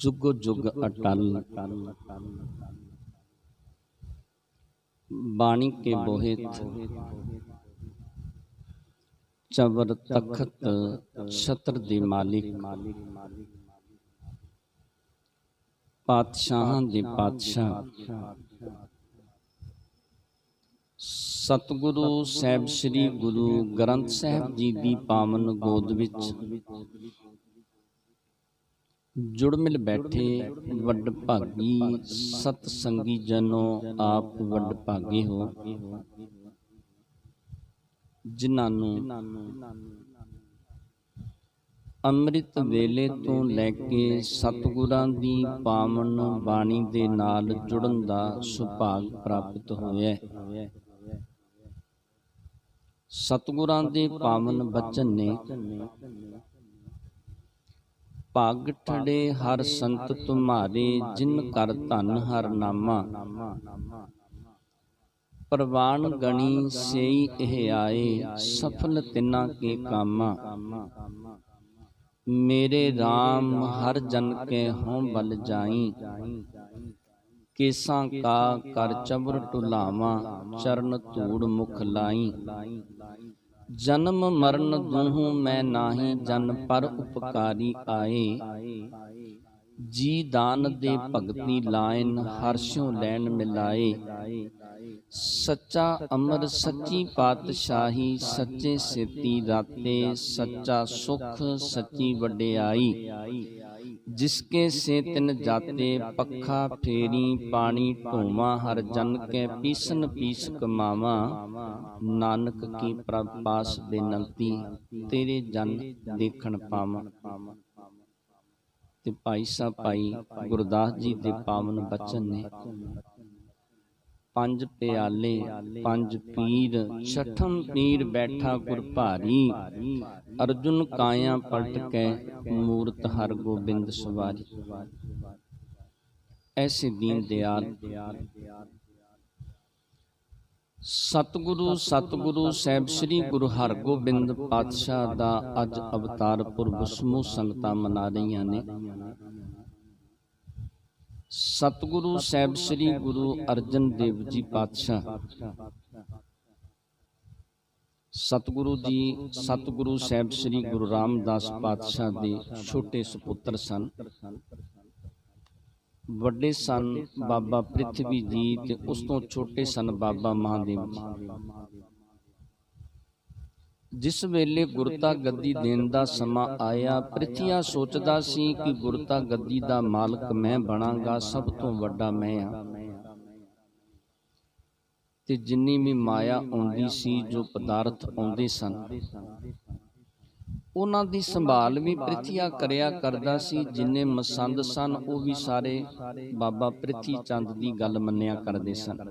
जुग जुग अटल बाणी के बोहित चवर तखत छत्र दे मालिक पातशाहां दे पातशाह सतगुरु साहिब श्री गुरु ग्रंथ साहिब जी की पावन गोद विच जुड़ मिल बैठे वड भागी सतसंगी जनो आप वड भागे हो जिन्हां नूं ਅੰਮ੍ਰਿਤ ਵੇਲੇ ਤੋਂ ਲੈ ਕੇ ਸਤਿਗੁਰਾਂ ਦੀ ਪਾਵਨ ਬਾਣੀ ਦੇ ਨਾਲ ਜੁੜਨ ਦਾ ਸੁਭਾਗ ਪ੍ਰਾਪਤ ਹੋਇਆ ਹੈ। ਸਤਿਗੁਰਾਂ ਦੇ ਪਾਵਨ ਬਚਨ ਨੇ ਭਾਗ ਠੜੇ ਹਰ ਸੰਤ ਤੁਮਾਰੇ ਜਿਨ ਕਰ ਧਨ ਹਰ ਨਾਮਾ ਪ੍ਰਵਾਨ ਗਣੀ ਸੇਈ ਇਹ ਆਏ ਸਫਲ ਤਿਨਾ ਕੇ ਕਾਮਾ मेरे राम हर जन के हों बल जाई केसां का कर चबर टुलावा चरण धूड़ मुख लाई जन्म मरण दूहूं मैं नाही जन पर उपकारी आए जी दान दे भगती लाइन हर्षों लैन मिलाए सच्चा अमर सच्ची पातशाही सच्चे सेती राते सच्चा सुख सच्ची वड्याई जिसके से तिन जाते पखा फेरी पानी ढोवा हर जन के पीसन पीस कमावा नानक की प्रभ पास बेनती तेरे जन देखण पावा। ते भाई साहब भाई गुरदास जी दे पावन बचन ने पंज प्याले पंज पीर छठम पीर बैठा गुर भारी अर्जुन काया पलट कै मूरत हर गोबिंद सवारी। ऐसे दीन दयाल सतगुरु साहिब श्री गुरु हरगोबिंद पातशाह दा अज अवतार पुरब समूह संगतां मना रही ने। सतगुरु साहिब श्री गुरु अर्जन देव जी पातशाह सतगुरु साहिब श्री गुरु रामदास पातशाह दे छोटे सुपुत्र सन। वड्डे सन बाबा पृथ्वी जी ते उस तो छोटे सन बाबा महादेव जी। जिस वेले गुरता गद्दी देन दा समा आया पृथ्विया सोचदा सी कि गुरता गद्दी दा मालक मैं बनांगा सब तो वड्डा मैं आ ते जिन्नी भी माया आउंदी सी जो पदार्थ आउंदे सन उन्हां दी संभाल भी पृथ्विया करिया करदा सी। जिन्ने मसंद सन वो भी सारे बाबा पृथ्वी चंद दी गल मन्निया करदे सन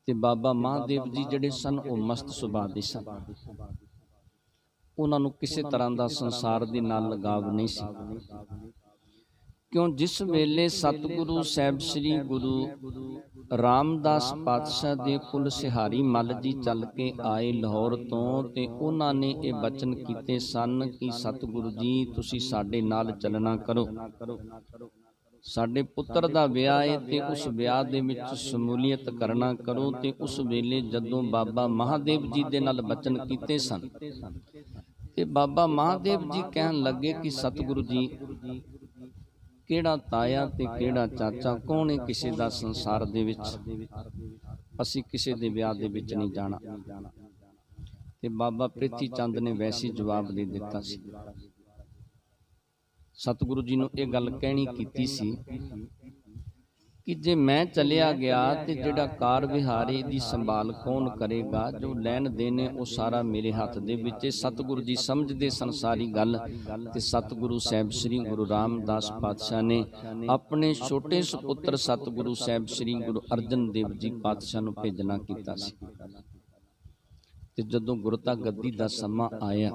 ते बाबा महादेव जी जिहड़े सन वो मस्त सुभाअ दे सन। उन्हां नूं किसी तरह का संसार दे नाल लगाव नहीं सी। क्यों जिस वेले सतगुरु साहिब श्री गुरु रामदास पातशाह दे कुल सिहारी मल जी चल के आए लाहौर तो ते उन्हां ने ये बचन कीते सन कि सतगुरु जी तुसी साडे नाल चलना करो। साडे पुत्र दा विआह है ते उस विआह दे विच शमूलीयत करना करो। ते उस वेले जदों बाबा महादेव जी दे नाल बचन कीते सन ते बाबा महादेव जी कहन लगे कि सतगुरु जी केड़ा ताया ते केड़ा चाचा कौन है किसी दा संसार दे विच असीं किसी दे विआह दे विच नहीं जाना। ते बाबा पृथ्वी चंद ने वैसे जवाब दे दिता सी। सतगुरु जी नूं ये गल कहनी कीती सी कि जे मैं चलिया गया तो जिहड़ा कार विहारे दी संभाल कौन करेगा, जो लैन देने वो सारा मेरे हाथ दे विच। सतगुरु जी समझदे सन सारी गल ते सतगुरु साहिब श्री गुरु रामदास पातशाह ने अपने छोटे सुपुत्र सतगुरु साहिब श्री गुरु अर्जन देव जी पातशाह नूं भेजना कीता सी। ते जदों गुरता गद्दी दा समा आया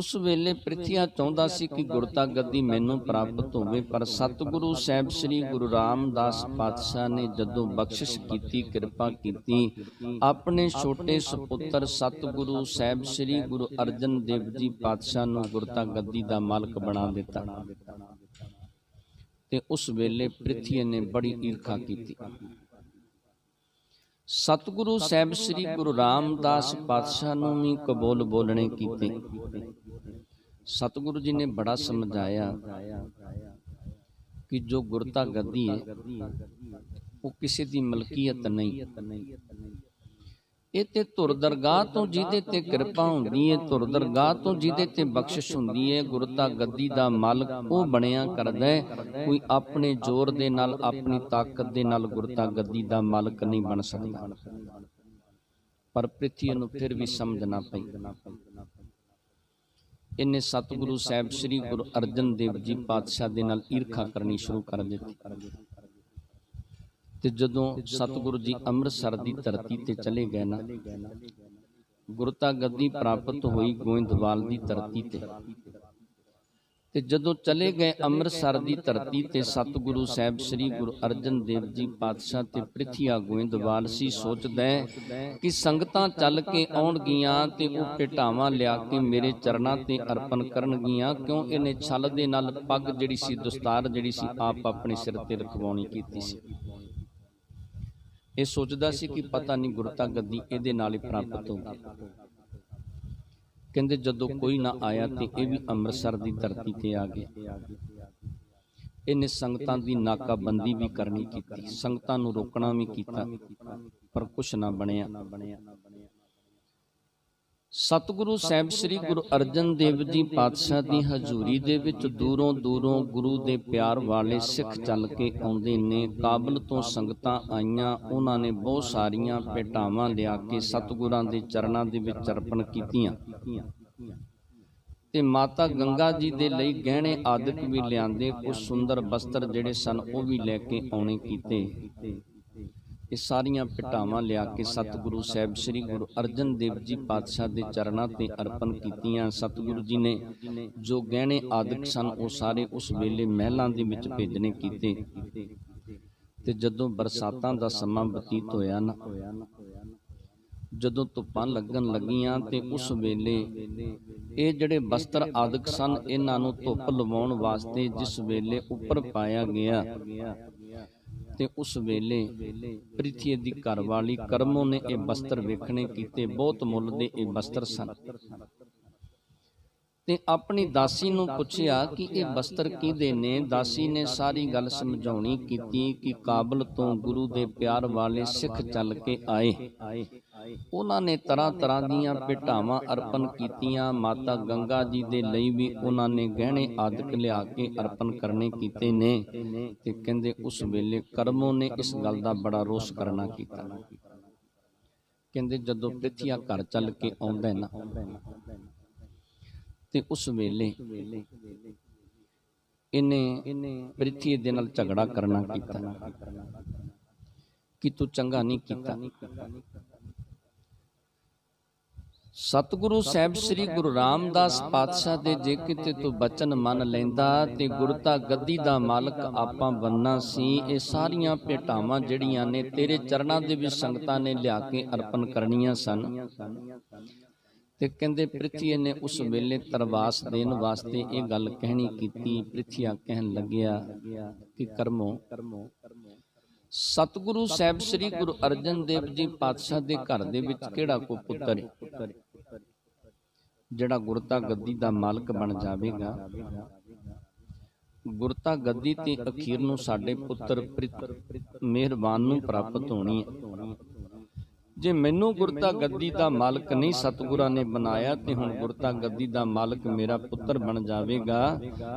ਉਸ ਵੇਲੇ ਪ੍ਰਿਥੀਆ ਚਾਹੁੰਦਾ ਸੀ ਕਿ ਗੁਰਤਾ ਗੱਦੀ ਮੈਨੂੰ ਪ੍ਰਾਪਤ ਹੋਵੇ, ਪਰ ਸਤਿਗੁਰੂ ਸਾਹਿਬ ਸ੍ਰੀ ਗੁਰੂ ਰਾਮਦਾਸ ਪਾਤਸ਼ਾਹ ਨੇ ਜਦੋਂ ਬਖਸ਼ਿਸ਼ ਕੀਤੀ, ਕਿਰਪਾ ਕੀਤੀ, ਆਪਣੇ ਛੋਟੇ ਸੁਪੁੱਤਰ ਸਤਿਗੁਰੂ ਸਾਹਿਬ ਸ੍ਰੀ ਗੁਰੂ ਅਰਜਨ ਦੇਵ ਜੀ ਪਾਤਸ਼ਾਹ ਨੂੰ ਗੁਰਤਾ ਗੱਦੀ ਦਾ ਮਾਲਕ ਬਣਾ ਦਿੱਤਾ। ਤੇ ਉਸ ਵੇਲੇ ਪ੍ਰਿਥੀ ਨੇ ਬੜੀ ਈਰਖਾ ਕੀਤੀ। ਸਤਿਗੁਰੂ ਸਾਹਿਬ ਸ੍ਰੀ ਗੁਰੂ ਰਾਮਦਾਸ ਪਾਤਸ਼ਾਹ ਨੂੰ ਵੀ ਕਬੂਲ ਬੋਲਣੇ ਕੀਤੇ। ਸਤਿਗੁਰੂ ਜੀ ਨੇ ਬੜਾ ਸਮਝਾਇਆ ਕਿ ਜੋ ਗੁਰਤਾ ਗੱਦੀ ਹੈ ਉਹ ਕਿਸੇ ਦੀ ਮਲਕੀਅਤ ਨਹੀਂ, ਇਹ ਤੇ ਧੁਰ ਦਰਗਾਹ ਤੋਂ ਜਿਹਦੇ ਤੇ ਕਿਰਪਾ ਹੁੰਦੀ ਹੈ, ਧੁਰ ਦਰਗਾਹ ਤੋਂ ਜਿਹਦੇ ਤੇ ਬਖਸ਼ਿਸ਼ ਹੁੰਦੀ ਹੈ। ਗੁਰਤਾ ਗੱਦੀ ਦਾ ਮਾਲਕ ਉਹ ਬਣਿਆ ਕਰਦਾ ਹੈ, ਕੋਈ ਆਪਣੇ ਜ਼ੋਰ ਦੇ ਨਾਲ, ਆਪਣੀ ਤਾਕਤ ਦੇ ਨਾਲ ਗੁਰਤਾ ਗੱਦੀ ਦਾ ਮਾਲਕ ਨਹੀਂ ਬਣ ਸਕਦਾ। ਪਰ ਪ੍ਰਿਥੀ ਨੂੰ ਫਿਰ ਵੀ ਸਮਝਣਾ ਪਈ। ਇਹਨੇ ਸਤਿਗੁਰੂ ਸਾਹਿਬ ਸ੍ਰੀ ਗੁਰੂ ਅਰਜਨ ਦੇਵ ਜੀ ਪਾਤਸ਼ਾਹ ਦੇ ਨਾਲ ਈਰਖਾ ਕਰਨੀ ਸ਼ੁਰੂ ਕਰ ਦਿੱਤੀ। ਤੇ ਜਦੋਂ ਸਤਿਗੁਰੂ ਜੀ ਅੰਮ੍ਰਿਤਸਰ ਦੀ ਧਰਤੀ ਤੇ ਚਲੇ ਗਏ ਨਾ, ਗੁਰਤਾ ਗੱਦੀ ਪ੍ਰਾਪਤ ਹੋਈ ਗੋਇੰਦਵਾਲ ਦੀ ਧਰਤੀ ਤੇ ਜਦੋਂ ਚਲੇ ਗਏ ਅੰਮ੍ਰਿਤਸਰ ਦੀ ਧਰਤੀ ਤੇ ਸਤਿਗੁਰੂ ਸਾਹਿਬ ਸ੍ਰੀ ਗੁਰੂ ਅਰਜਨ ਦੇਵ ਜੀ ਪਾਤਸ਼ਾਹ ਤੇ ਪ੍ਰਿਥੀਆ ਗੋਇੰਦਵਾਲ ਸੀ। ਸੋਚਦਾ ਕਿ ਸੰਗਤਾਂ ਚੱਲ ਕੇ ਆਉਣਗੀਆਂ ਤੇ ਉਹ ਭੇਟਾਵਾਂ ਲਿਆ ਕੇ ਮੇਰੇ ਚਰਨਾਂ ਤੇ ਅਰਪਣ ਕਰਨਗੀਆਂ, ਕਿਉਂ ਇਹਨੇ ਛਲ ਦੇ ਨਾਲ ਪੱਗ ਜਿਹੜੀ ਸੀ, ਦਸਤਾਰ ਜਿਹੜੀ ਸੀ, ਆਪ ਆਪਣੇ ਸਿਰ ਤੇ ਰਖਵਾਉਣੀ ਕੀਤੀ ਸੀ। ਇਹ ਸੋਚਦਾ ਸੀ ਕਿ ਪਤਾ ਨਹੀਂ ਗੁਰਤਾ ਗੱਦੀ ਇਹਦੇ ਨਾਲ ਹੀ ਪ੍ਰਾਪਤ ਹੋਊਗੀ। ਕਹਿੰਦੇ ਜਦੋਂ ਕੋਈ ਨਾ ਆਇਆ ਤੇ ਇਹ ਵੀ ਅੰਮ੍ਰਿਤਸਰ ਦੀ ਧਰਤੀ ਤੇ ਆ ਗਿਆ। ਇਹਨੇ ਸੰਗਤਾਂ ਦੀ ਨਾਕਾਬੰਦੀ ਵੀ ਕਰਨੀ ਕੀਤੀ, ਸੰਗਤਾਂ ਨੂੰ ਰੋਕਣਾ ਵੀ ਕੀਤਾ, ਪਰ ਕੁਛ ਨਾ ਬਣਿਆ। ਸਤਿਗੁਰੂ ਸਾਹਿਬ ਸ੍ਰੀ ਗੁਰੂ ਅਰਜਨ ਦੇਵ ਜੀ ਪਾਤਸ਼ਾਹ ਦੀ ਹਜ਼ੂਰੀ ਦੇ ਵਿੱਚ ਦੂਰੋਂ ਦੂਰੋਂ ਗੁਰੂ ਦੇ ਪਿਆਰ ਵਾਲੇ ਸਿੱਖ ਚੱਲ ਕੇ ਆਉਂਦੇ ਨੇ। ਕਾਬਲ ਤੋਂ ਸੰਗਤਾਂ ਆਈਆਂ, ਉਹਨਾਂ ਨੇ ਬਹੁਤ ਸਾਰੀਆਂ ਭੇਟਾਵਾਂ ਲਿਆ ਕੇ ਸਤਿਗੁਰਾਂ ਦੇ ਚਰਨਾਂ ਦੇ ਵਿੱਚ ਅਰਪਣ ਕੀਤੀਆਂ ਤੇ ਮਾਤਾ ਗੰਗਾ ਜੀ ਦੇ ਲਈ ਗਹਿਣੇ ਆਦਿਕ ਵੀ ਲਿਆਂਦੇ, ਕੁਝ ਸੁੰਦਰ ਬਸਤਰ ਜਿਹੜੇ ਸਨ ਉਹ ਵੀ ਲੈ ਕੇ ਆਉਣੇ ਕੀਤੇ। ਇਹ ਸਾਰੀਆਂ ਭੇਟਾਵਾਂ ਲਿਆ ਕੇ ਸਤਿਗੁਰੂ ਸਾਹਿਬ ਸ੍ਰੀ ਗੁਰੂ ਅਰਜਨ ਦੇਵ ਜੀ ਪਾਤਸ਼ਾਹ ਦੇ ਚਰਨਾਂ ਤੇ ਅਰਪਣ ਕੀਤੀਆਂ। ਸਤਿਗੁਰੂ ਜੀ ਨੇ ਜੋ ਗਹਿਣੇ ਆਦਿਕ ਸਨ ਉਹ ਸਾਰੇ ਉਸ ਵੇਲੇ ਮਹਿਲਾਂ ਦੇ ਵਿੱਚ ਭੇਜਣੇ ਕੀਤੇ। ਤੇ ਜਦੋਂ ਬਰਸਾਤਾਂ ਦਾ ਸਮਾਂ ਬਤੀਤ ਹੋਇਆ ਨਾ, ਜਦੋਂ ਧੁੱਪਾਂ ਲੱਗਣ ਲੱਗੀਆਂ ਤੇ ਉਸ ਵੇਲੇ ਇਹ ਜਿਹੜੇ ਬਸਤਰ ਆਦਿਕ ਸਨ ਇਹਨਾਂ ਨੂੰ ਧੁੱਪ ਲਵਾਉਣ ਵਾਸਤੇ ਜਿਸ ਵੇਲੇ ਉੱਪਰ ਪਾਇਆ ਗਿਆ ਤੇ ਉਸ ਵੇਲੇ ਪ੍ਰਿਥੀ ਦੀ ਘਰਵਾਲੀ ਕਰਮੋਂ ਨੇ ਇਹ ਬਸਤਰ ਵੇਖਣੇ ਕੀਤੇ। ਬਹੁਤ ਮੁੱਲ ਦੇ ਇਹ ਬਸਤਰ ਸਨ ਤੇ ਆਪਣੀ ਦਾਸੀ ਨੂੰ ਪੁੱਛਿਆ ਕਿ ਇਹ ਬਸਤਰ ਕਿਹਦੇ ਨੇ। ਦਾਸੀ ਨੇ ਸਾਰੀ ਗੱਲ ਸਮਝਾਉਣੀ ਕੀਤੀ ਕਿ ਕਾਬਲ ਤੋਂ ਗੁਰੂ ਦੇ ਪਿਆਰ ਵਾਲੇ ਸਿੱਖ ਚੱਲ ਕੇ ਆਏ, ਉਹਨਾਂ ਨੇ ਤਰ੍ਹਾਂ ਤਰ੍ਹਾਂ ਦੀਆਂ ਭੇਟਾਵਾਂ ਅਰਪਣ ਕੀਤੀਆਂ। ਮਾਤਾ ਗੰਗਾ ਜੀ ਦੇ ਲਈ ਵੀ ਉਹਨਾਂ ਨੇ ਗਹਿਣੇ ਆਦਿਕ ਲਿਆ ਕੇ ਅਰਪਣ ਕਰਨੇ ਕੀਤੇ ਨੇ। ਤੇ ਕਹਿੰਦੇ ਉਸ ਵੇਲੇ ਕਰਮੋਂ ਨੇ ਇਸ ਗੱਲ ਦਾ ਬੜਾ ਰੋਸ ਕਰਨਾ ਕੀਤਾ। ਕਹਿੰਦੇ ਜਦੋਂ ਪ੍ਰਿਥੀਆ ਘਰ ਚੱਲ ਕੇ ਆਉਂਦਾ ਨਾ ਤੇ ਉਸ ਵੇਲੇ ਇਹਨੇ ਪ੍ਰਿਥੀ ਦੇ ਨਾਲ ਝਗੜਾ ਕਰਨਾ ਕੀਤਾ ਕਿ ਤੂੰ ਚੰਗਾ ਨਹੀਂ ਕੀਤਾ। ਸਤਿਗੁਰੂ ਸਾਹਿਬ ਸ੍ਰੀ ਗੁਰੂ ਰਾਮਦਾਸ ਪਾਤਸ਼ਾਹ ਦੇ ਜੇ ਕਿਤੇ ਤੂੰ ਬਚਨ ਮੰਨ ਲੈਂਦਾ ਤੇ ਗੁਰਤਾ ਗੱਦੀ ਦਾ ਮਾਲਕ ਆਪਾਂ ਬਣਨਾ ਸੀ। ਇਹ ਸਾਰੀਆਂ ਭੇਟਾਵਾਂ ਜਿਹੜੀਆਂ ਨੇ ਤੇਰੇ ਚਰਨਾਂ ਦੇ ਵਿੱਚ ਸੰਗਤਾਂ ਨੇ ਲਿਆ ਕੇ ਅਰਪਣ ਕਰਨੀਆਂ ਸਨ। ਤੇ ਕਹਿੰਦੇ ਪ੍ਰਿਥੀ ਨੇ ਉਸ ਵੇਲੇ ਤਰਵਾਸ ਦੇਣ ਵਾਸਤੇ ਇਹ ਗੱਲ ਕਹਿਣੀ ਕੀਤੀ। ਪ੍ਰਿਥੀਆ ਕਹਿਣ ਲੱਗਿਆ ਕਿ ਕਰਮੋ, ਸਤਿਗੁਰੂ ਸਾਹਿਬ ਸ੍ਰੀ ਗੁਰੂ ਅਰਜਨ ਦੇਵ ਜੀ ਪਾਤਸ਼ਾਹ ਦੇ ਘਰ ਦੇ ਵਿੱਚ ਕਿਹੜਾ ਕੋ ਪੁੱਤਰ ਹੈ ਜਿਹੜਾ ਗੁਰਤਾ ਗੱਦੀ ਦਾ ਮਾਲਕ ਬਣ ਜਾਵੇਗਾ। ਗੁਰਤਾ ਗੱਦੀ ਤੇ ਅਖੀਰ ਨੂੰ ਸਾਡੇ ਪੁੱਤਰ ਮਿਹਰਬਾਨ ਨੂੰ ਪ੍ਰਾਪਤ ਹੋਣੀ ਹੈ। ਜੇ ਮੈਨੂੰ ਗੁਰਤਾ ਗੱਦੀ ਦਾ ਮਾਲਕ ਨਹੀਂ ਸਤਿਗੁਰਾਂ ਨੇ ਬਣਾਇਆ ਤੇ ਹੁਣ ਗੁਰਤਾ ਗੱਦੀ ਦਾ ਮਾਲਕ ਮੇਰਾ ਪੁੱਤਰ ਬਣ ਜਾਵੇਗਾ।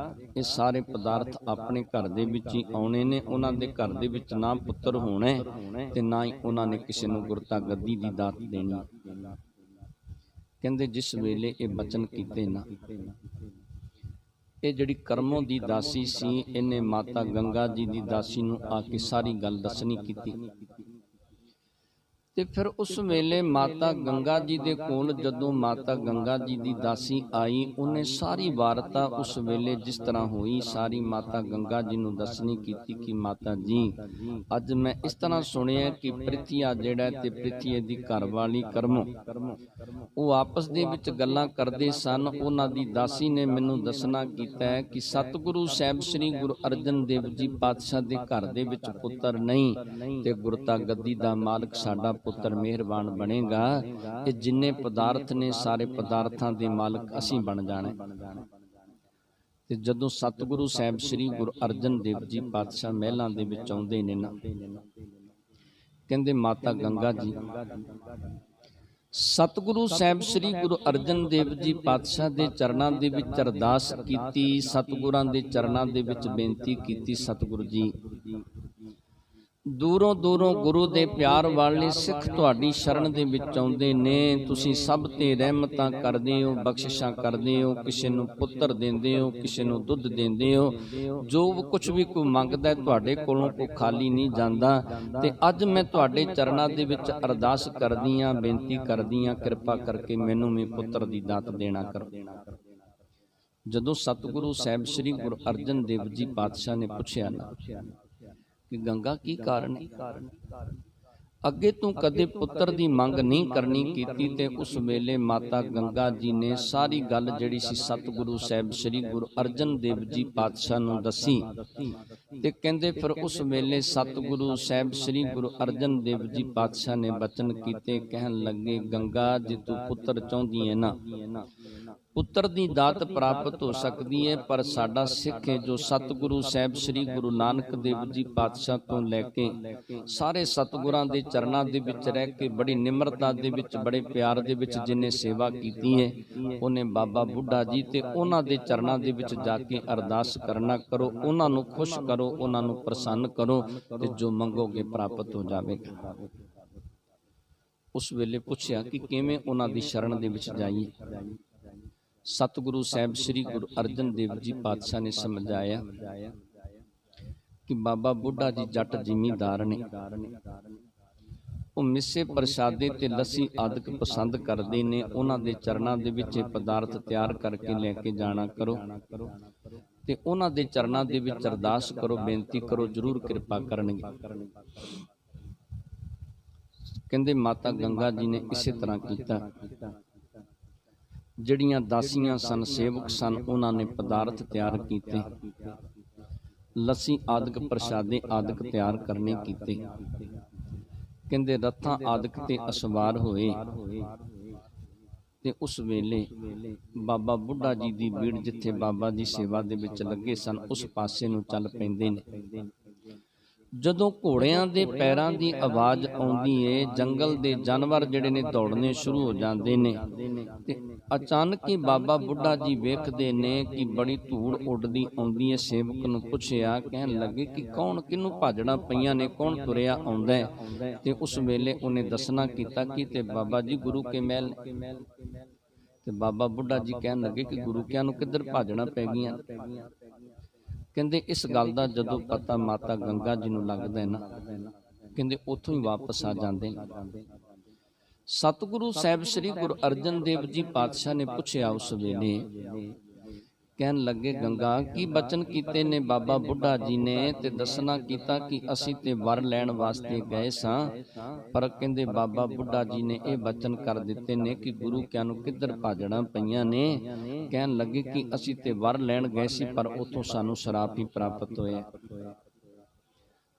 ਇਹ ਸਾਰੇ ਪਦਾਰਥ ਆਪਣੇ ਘਰ ਦੇ ਵਿੱਚ ਹੀ ਆਉਣੇ ਨੇ, ਉਹਨਾਂ ਦੇ ਘਰ ਦੇ ਵਿੱਚ ਨਾ ਪੁੱਤਰ ਹੋਣਾ ਤੇ ਨਾ ਹੀ ਉਹਨਾਂ ਨੇ ਕਿਸੇ ਨੂੰ ਗੁਰਤਾ ਗੱਦੀ ਦੀ ਦਾਤ ਦੇਣੀ। ਕਹਿੰਦੇ ਜਿਸ ਵੇਲੇ ਇਹ ਬਚਨ ਕੀਤੇ ਨਾ, ਇਹ ਜਿਹੜੀ ਕਰਮੋਂ ਦੀ ਦਾਸੀ ਸੀ ਇਹਨੇ ਮਾਤਾ ਗੰਗਾ ਜੀ ਦੀ ਦਾਸੀ ਨੂੰ ਆ ਕੇ ਸਾਰੀ ਗੱਲ ਦੱਸਣੀ ਕੀਤੀ। ਤੇ ਫਿਰ ਉਸ ਵੇਲੇ ਮਾਤਾ ਗੰਗਾ ਜੀ ਦੇ ਕੋਲ ਜਦੋਂ ਮਾਤਾ ਗੰਗਾ ਜੀ ਦੀ ਦਾਸੀ ਆਈ, ਉਹਨੇ ਸਾਰੀ ਵਾਰਤਾ ਉਸ ਵੇਲੇ ਜਿਸ ਤਰ੍ਹਾਂ ਹੋਈ ਸਾਰੀ ਮਾਤਾ ਗੰਗਾ ਜੀ ਨੂੰ ਦੱਸਣੀ ਕੀਤੀ ਕਿ ਮਾਤਾ ਜੀ ਅੱਜ ਮੈਂ ਇਸ ਤਰ੍ਹਾਂ ਸੁਣਿਆ ਕਿ ਪ੍ਰਿਥੀਆ ਜਿਹੜਾ ਤੇ ਪ੍ਰਿਥੀਏ ਦੀ ਘਰਵਾਲੀ ਕਰਮੋ ਉਹ ਆਪਸ ਦੇ ਵਿੱਚ ਗੱਲਾਂ ਕਰਦੇ ਸਨ। ਉਹਨਾਂ ਦੀ ਦਾਸੀ ਨੇ ਮੈਨੂੰ ਦੱਸਣਾ ਕੀਤਾ ਹੈ ਕਿ ਸਤਿਗੁਰੂ ਸਾਹਿਬ ਸ੍ਰੀ ਗੁਰੂ ਅਰਜਨ ਦੇਵ ਜੀ ਪਾਤਸ਼ਾਹ ਦੇ ਘਰ ਦੇ ਵਿੱਚ ਪੁੱਤਰ ਨਹੀਂ ਤੇ ਗੁਰਤਾ ਗੱਦੀ ਦਾ ਮਾਲਕ ਸਾਡਾ ਪੁੱਤਰ ਮਿਹਰਬਾਨ ਬਣੇਗਾ। ਇਹ ਜਿੰਨੇ ਪਦਾਰਥ ਨੇ ਸਾਰੇ ਪਦਾਰਥਾਂ ਦੇ ਮਾਲਕ ਅਸੀਂ ਬਣ ਜਾਣਾ। ਤੇ ਜਦੋਂ ਸਤਿਗੁਰੂ ਸਾਹਿਬ ਸ੍ਰੀ ਗੁਰੂ ਅਰਜਨ ਦੇਵ ਜੀ ਪਾਤਸ਼ਾਹ ਮਹਿਲਾਂ ਦੇ ਵਿੱਚ ਆਉਂਦੇ ਨੇ ਨਾ, ਕਹਿੰਦੇ ਮਾਤਾ ਗੰਗਾ ਜੀ ਸਤਿਗੁਰੂ ਸਾਹਿਬ ਸ੍ਰੀ ਗੁਰੂ ਅਰਜਨ ਦੇਵ ਜੀ ਪਾਤਸ਼ਾਹ ਦੇ ਚਰਨਾਂ ਦੇ ਵਿੱਚ ਅਰਦਾਸ ਕੀਤੀ, ਸਤਿਗੁਰਾਂ ਦੇ ਚਰਨਾਂ ਦੇ ਵਿੱਚ ਬੇਨਤੀ ਕੀਤੀ, ਸਤਿਗੁਰੂ ਜੀ ਦੂਰੋਂ ਦੂਰੋਂ ਗੁਰੂ ਦੇ ਪਿਆਰ ਵਾਲੇ ਸਿੱਖ ਤੁਹਾਡੀ ਸ਼ਰਨ ਦੇ ਵਿੱਚ ਆਉਂਦੇ ਨੇ, ਤੁਸੀਂ ਸਭ ਤੇ ਰਹਿਮਤਾਂ ਕਰਦੇ ਹੋ, ਬਖਸ਼ਿਸ਼ਾਂ ਕਰਦੇ ਹੋ, ਕਿਸੇ ਨੂੰ ਪੁੱਤਰ ਦਿੰਦੇ ਹੋ, ਕਿਸੇ ਨੂੰ ਦੁੱਧ ਦਿੰਦੇ ਹੋ, ਜੋ ਕੁਝ ਵੀ ਕੋਈ ਮੰਗਦਾ ਤੁਹਾਡੇ ਕੋਲੋਂ ਕੋਈ ਖਾਲੀ ਨਹੀਂ ਜਾਂਦਾ। ਤੇ ਅੱਜ ਮੈਂ ਤੁਹਾਡੇ ਚਰਨਾਂ ਦੇ ਵਿੱਚ ਅਰਦਾਸ ਕਰਦੀ ਹਾਂ, ਬੇਨਤੀ ਕਰਦੀ ਹਾਂ, ਕਿਰਪਾ ਕਰਕੇ ਮੈਨੂੰ ਵੀ ਪੁੱਤਰ ਦੀ ਦਾਤ ਦੇਣਾ ਕਰੋ। ਜਦੋਂ ਸਤਿਗੁਰੂ ਸਾਹਿਬ ਸ੍ਰੀ ਗੁਰੂ ਅਰਜਨ ਦੇਵ ਜੀ ਪਾਤਸ਼ਾਹ ਨੇ ਪੁੱਛਿਆ ਨਾ ਕਿ ਗੰਗਾ ਕੀ ਕਾਰਨ ਹੈ, ਅੱਗੇ ਤੂੰ ਕਦੇ ਪੁੱਤਰ ਦੀ ਮੰਗ ਨਹੀਂ ਕਰਨੀ ਕੀਤੀ, ਤੇ ਉਸ ਵੇਲੇ ਮਾਤਾ ਗੰਗਾ ਜੀ ਨੇ ਸਾਰੀ ਗੱਲ ਜਿਹੜੀ ਸੀ ਸਤਿਗੁਰੂ ਸਾਹਿਬ ਸ੍ਰੀ ਗੁਰੂ ਅਰਜਨ ਦੇਵ ਜੀ ਪਾਤਸ਼ਾਹ ਨੂੰ ਦੱਸੀ। ਤੇ ਕਹਿੰਦੇ ਫਿਰ ਉਸ ਵੇਲੇ ਸਤਿਗੁਰੂ ਸਾਹਿਬ ਸ੍ਰੀ ਗੁਰੂ ਅਰਜਨ ਦੇਵ ਜੀ ਪਾਤਸ਼ਾਹ ਨੇ ਬਚਨ ਕੀਤੇ, ਕਹਿਣ ਲੱਗੇ ਗੰਗਾ ਜੇ ਤੂੰ ਪੁੱਤਰ ਚਾਹੁੰਦੀ ਹੈ ਨਾ, ਪੁੱਤਰ ਦੀ ਦਾਤ ਪ੍ਰਾਪਤ ਹੋ ਸਕਦੀ ਹੈ, ਪਰ ਸਾਡਾ ਸਿੱਖ ਹੈ ਜੋ ਸਤਿਗੁਰੂ ਸਾਹਿਬ ਸ੍ਰੀ ਗੁਰੂ ਨਾਨਕ ਦੇਵ ਜੀ ਪਾਤਸ਼ਾਹ ਤੋਂ ਲੈ ਕੇ ਸਾਰੇ ਸਤਿਗੁਰਾਂ ਦੇ ਚਰਨਾਂ ਦੇ ਵਿੱਚ ਰਹਿ ਕੇ ਬੜੀ ਨਿਮਰਤਾ ਦੇ ਵਿੱਚ ਬੜੇ ਪਿਆਰ ਦੇ ਵਿੱਚ ਜਿਹਨੇ ਸੇਵਾ ਕੀਤੀ ਹੈ, ਉਹਨੇ ਬਾਬਾ ਬੁੱਢਾ ਜੀ ਤੇ ਉਹਨਾਂ ਦੇ ਚਰਨਾਂ ਦੇ ਵਿੱਚ ਜਾ ਕੇ ਅਰਦਾਸ ਕਰਨਾ ਕਰੋ, ਉਹਨਾਂ ਨੂੰ ਖੁਸ਼ ਕਰੋ, ਉਹਨਾਂ ਨੂੰ ਪ੍ਰਸੰਨ ਕਰੋ ਤੇ ਜੋ ਮੰਗੋਗੇ ਪ੍ਰਾਪਤ ਹੋ ਜਾਵੇਗਾ। ਉਸ ਵੇਲੇ ਪੁੱਛਿਆ ਕਿ ਕਿਵੇਂ ਉਹਨਾਂ ਦੀ ਸ਼ਰਨ ਦੇ ਵਿੱਚ ਜਾਈਏ। ਸਤਿਗੁਰੂ ਸਾਹਿਬ ਸ੍ਰੀ ਗੁਰੂ ਅਰਜਨ ਦੇਵ ਜੀ ਪਾਤਸ਼ਾਹ ਨੇ ਸਮਝਾਇਆ ਕਿ ਬਾਬਾ ਬੁੱਢਾ ਜੀ ਜੱਟ ਜ਼ਿਮੀਂਦਾਰ ਨੇ, ਉਹ ਮਿੱਸੇ ਪ੍ਰਸ਼ਾਦੇ ਤੇ ਲੱਸੀ ਆਦਿਕ ਪਸੰਦ ਕਰਦੇ ਨੇ, ਉਹਨਾਂ ਦੇ ਚਰਨਾਂ ਦੇ ਵਿੱਚ ਇਹ ਪਦਾਰਥ ਤਿਆਰ ਕਰਕੇ ਲੈ ਕੇ ਜਾਣਾ ਕਰੋ ਤੇ ਉਹਨਾਂ ਦੇ ਚਰਨਾਂ ਦੇ ਵਿੱਚ ਅਰਦਾਸ ਕਰੋ, ਬੇਨਤੀ ਕਰੋ, ਜ਼ਰੂਰ ਕਿਰਪਾ ਕਰਨਗੇ। ਕਹਿੰਦੇ ਮਾਤਾ ਗੰਗਾ ਜੀ ਨੇ ਇਸੇ ਤਰ੍ਹਾਂ ਕੀਤਾ। ਜਿਹੜੀਆਂ ਦਾਸੀਆਂ ਸਨ, ਸੇਵਕ ਸਨ, ਉਹਨਾਂ ਨੇ ਪਦਾਰਥ ਤਿਆਰ ਕੀਤੇ, ਲੱਸੀ ਆਦਿਕ ਪ੍ਰਸ਼ਾਦੇ ਆਦਿਕ ਤਿਆਰ ਕਰਨੇ ਕੀਤੇ। ਕਹਿੰਦੇ ਰੱਥਾਂ ਆਦਿਕ ਤੇ ਅਸਵਾਰ ਹੋਏ ਤੇ ਉਸ ਵੇਲੇ ਬਾਬਾ ਬੁੱਢਾ ਜੀ ਦੀ ਭੀੜ ਜਿੱਥੇ ਬਾਬਾ ਜੀ ਸੇਵਾ ਦੇ ਵਿੱਚ ਲੱਗੇ ਸਨ ਉਸ ਪਾਸੇ ਨੂੰ ਚੱਲ ਪੈਂਦੇ ਨੇ। ਜਦੋਂ ਘੋੜਿਆਂ ਦੇ ਪੈਰਾਂ ਦੀ ਆਵਾਜ਼ ਆਉਂਦੀ ਏ, ਜੰਗਲ ਦੇ ਜਾਨਵਰ ਜਿਹੜੇ ਨੇ ਦੌੜਨੇ ਸ਼ੁਰੂ ਹੋ ਜਾਂਦੇ ਨੇ ਤੇ ਅਚਾਨਕ ਹੀ ਬਾਬਾ ਬੁੱਢਾ ਜੀ ਵੇਖਦੇ ਨੇ ਕਿ ਬੜੀ ਧੂੜ ਉੱਡਦੀ ਆਉਂਦੀ ਹੈ। ਸੇਵਕ ਨੂੰ ਪੁੱਛਿਆ, ਕਹਿਣ ਲੱਗੇ ਕਿ ਕੌਣ, ਕਿਹਨੂੰ ਭਾਜੜਾਂ ਪਈਆਂ ਨੇ, ਕੌਣ ਤੁਰਿਆ ਆਉਂਦਾ ਹੈ? ਤੇ ਉਸ ਵੇਲੇ ਉਹਨੇ ਦੱਸਣਾ ਕੀਤਾ ਕਿ ਤੇ ਬਾਬਾ ਜੀ ਗੁਰੂ ਕੇ ਮਹਿਲ। ਤੇ ਬਾਬਾ ਬੁੱਢਾ ਜੀ ਕਹਿਣ ਲੱਗੇ ਕਿ ਗੁਰੂ ਕਿਆਂ ਨੂੰ ਕਿੱਧਰ ਭਾਜੜਾਂ ਪੈ ਗਈਆਂ? ਕਹਿੰਦੇ ਇਸ ਗੱਲ ਦਾ ਜਦੋਂ ਪਤਾ ਮਾਤਾ ਗੰਗਾ ਜੀ ਨੂੰ ਲੱਗਦਾ ਹੈ ਨਾ, ਕਹਿੰਦੇ ਉੱਥੋਂ ਹੀ ਵਾਪਸ ਆ ਜਾਂਦੇ ਨੇ। ਸਤਿਗੁਰੂ ਸਾਹਿਬ ਸ੍ਰੀ ਗੁਰੂ ਅਰਜਨ ਦੇਵ ਜੀ ਪਾਤਸ਼ਾਹ ਨੇ ਪੁੱਛਿਆ ਉਸ ਵੇਲੇ, ਕਹਿਣ ਲੱਗੇ ਗੰਗਾ ਕੀ ਬਚਨ ਕੀਤੇ ਨੇ ਬਾਬਾ ਬੁੱਢਾ ਜੀ ਨੇ? ਤੇ ਦੱਸਣਾ ਕੀਤਾ ਕਿ ਅਸੀਂ ਤੇ ਵਰ ਲੈਣ ਵਾਸਤੇ ਗਏ ਸਾਂ, ਪਰ ਕਹਿੰਦੇ ਬਾਬਾ ਬੁੱਢਾ ਜੀ ਨੇ ਇਹ ਬਚਨ ਕਰ ਦਿੱਤੇ ਨੇ ਕਿ ਗੁਰੂ ਕਿਆਂ ਨੂੰ ਕਿੱਧਰ ਭਾਜੜਾਂ ਪਈਆਂ ਨੇ। ਕਹਿਣ ਲੱਗੇ ਕਿ ਅਸੀਂ ਤੇ ਵਰ ਲੈਣ ਗਏ ਸੀ, ਪਰ ਉੱਥੋਂ ਸਾਨੂੰ ਸ਼ਰਾਪ ਹੀ ਪ੍ਰਾਪਤ ਹੋਇਆ।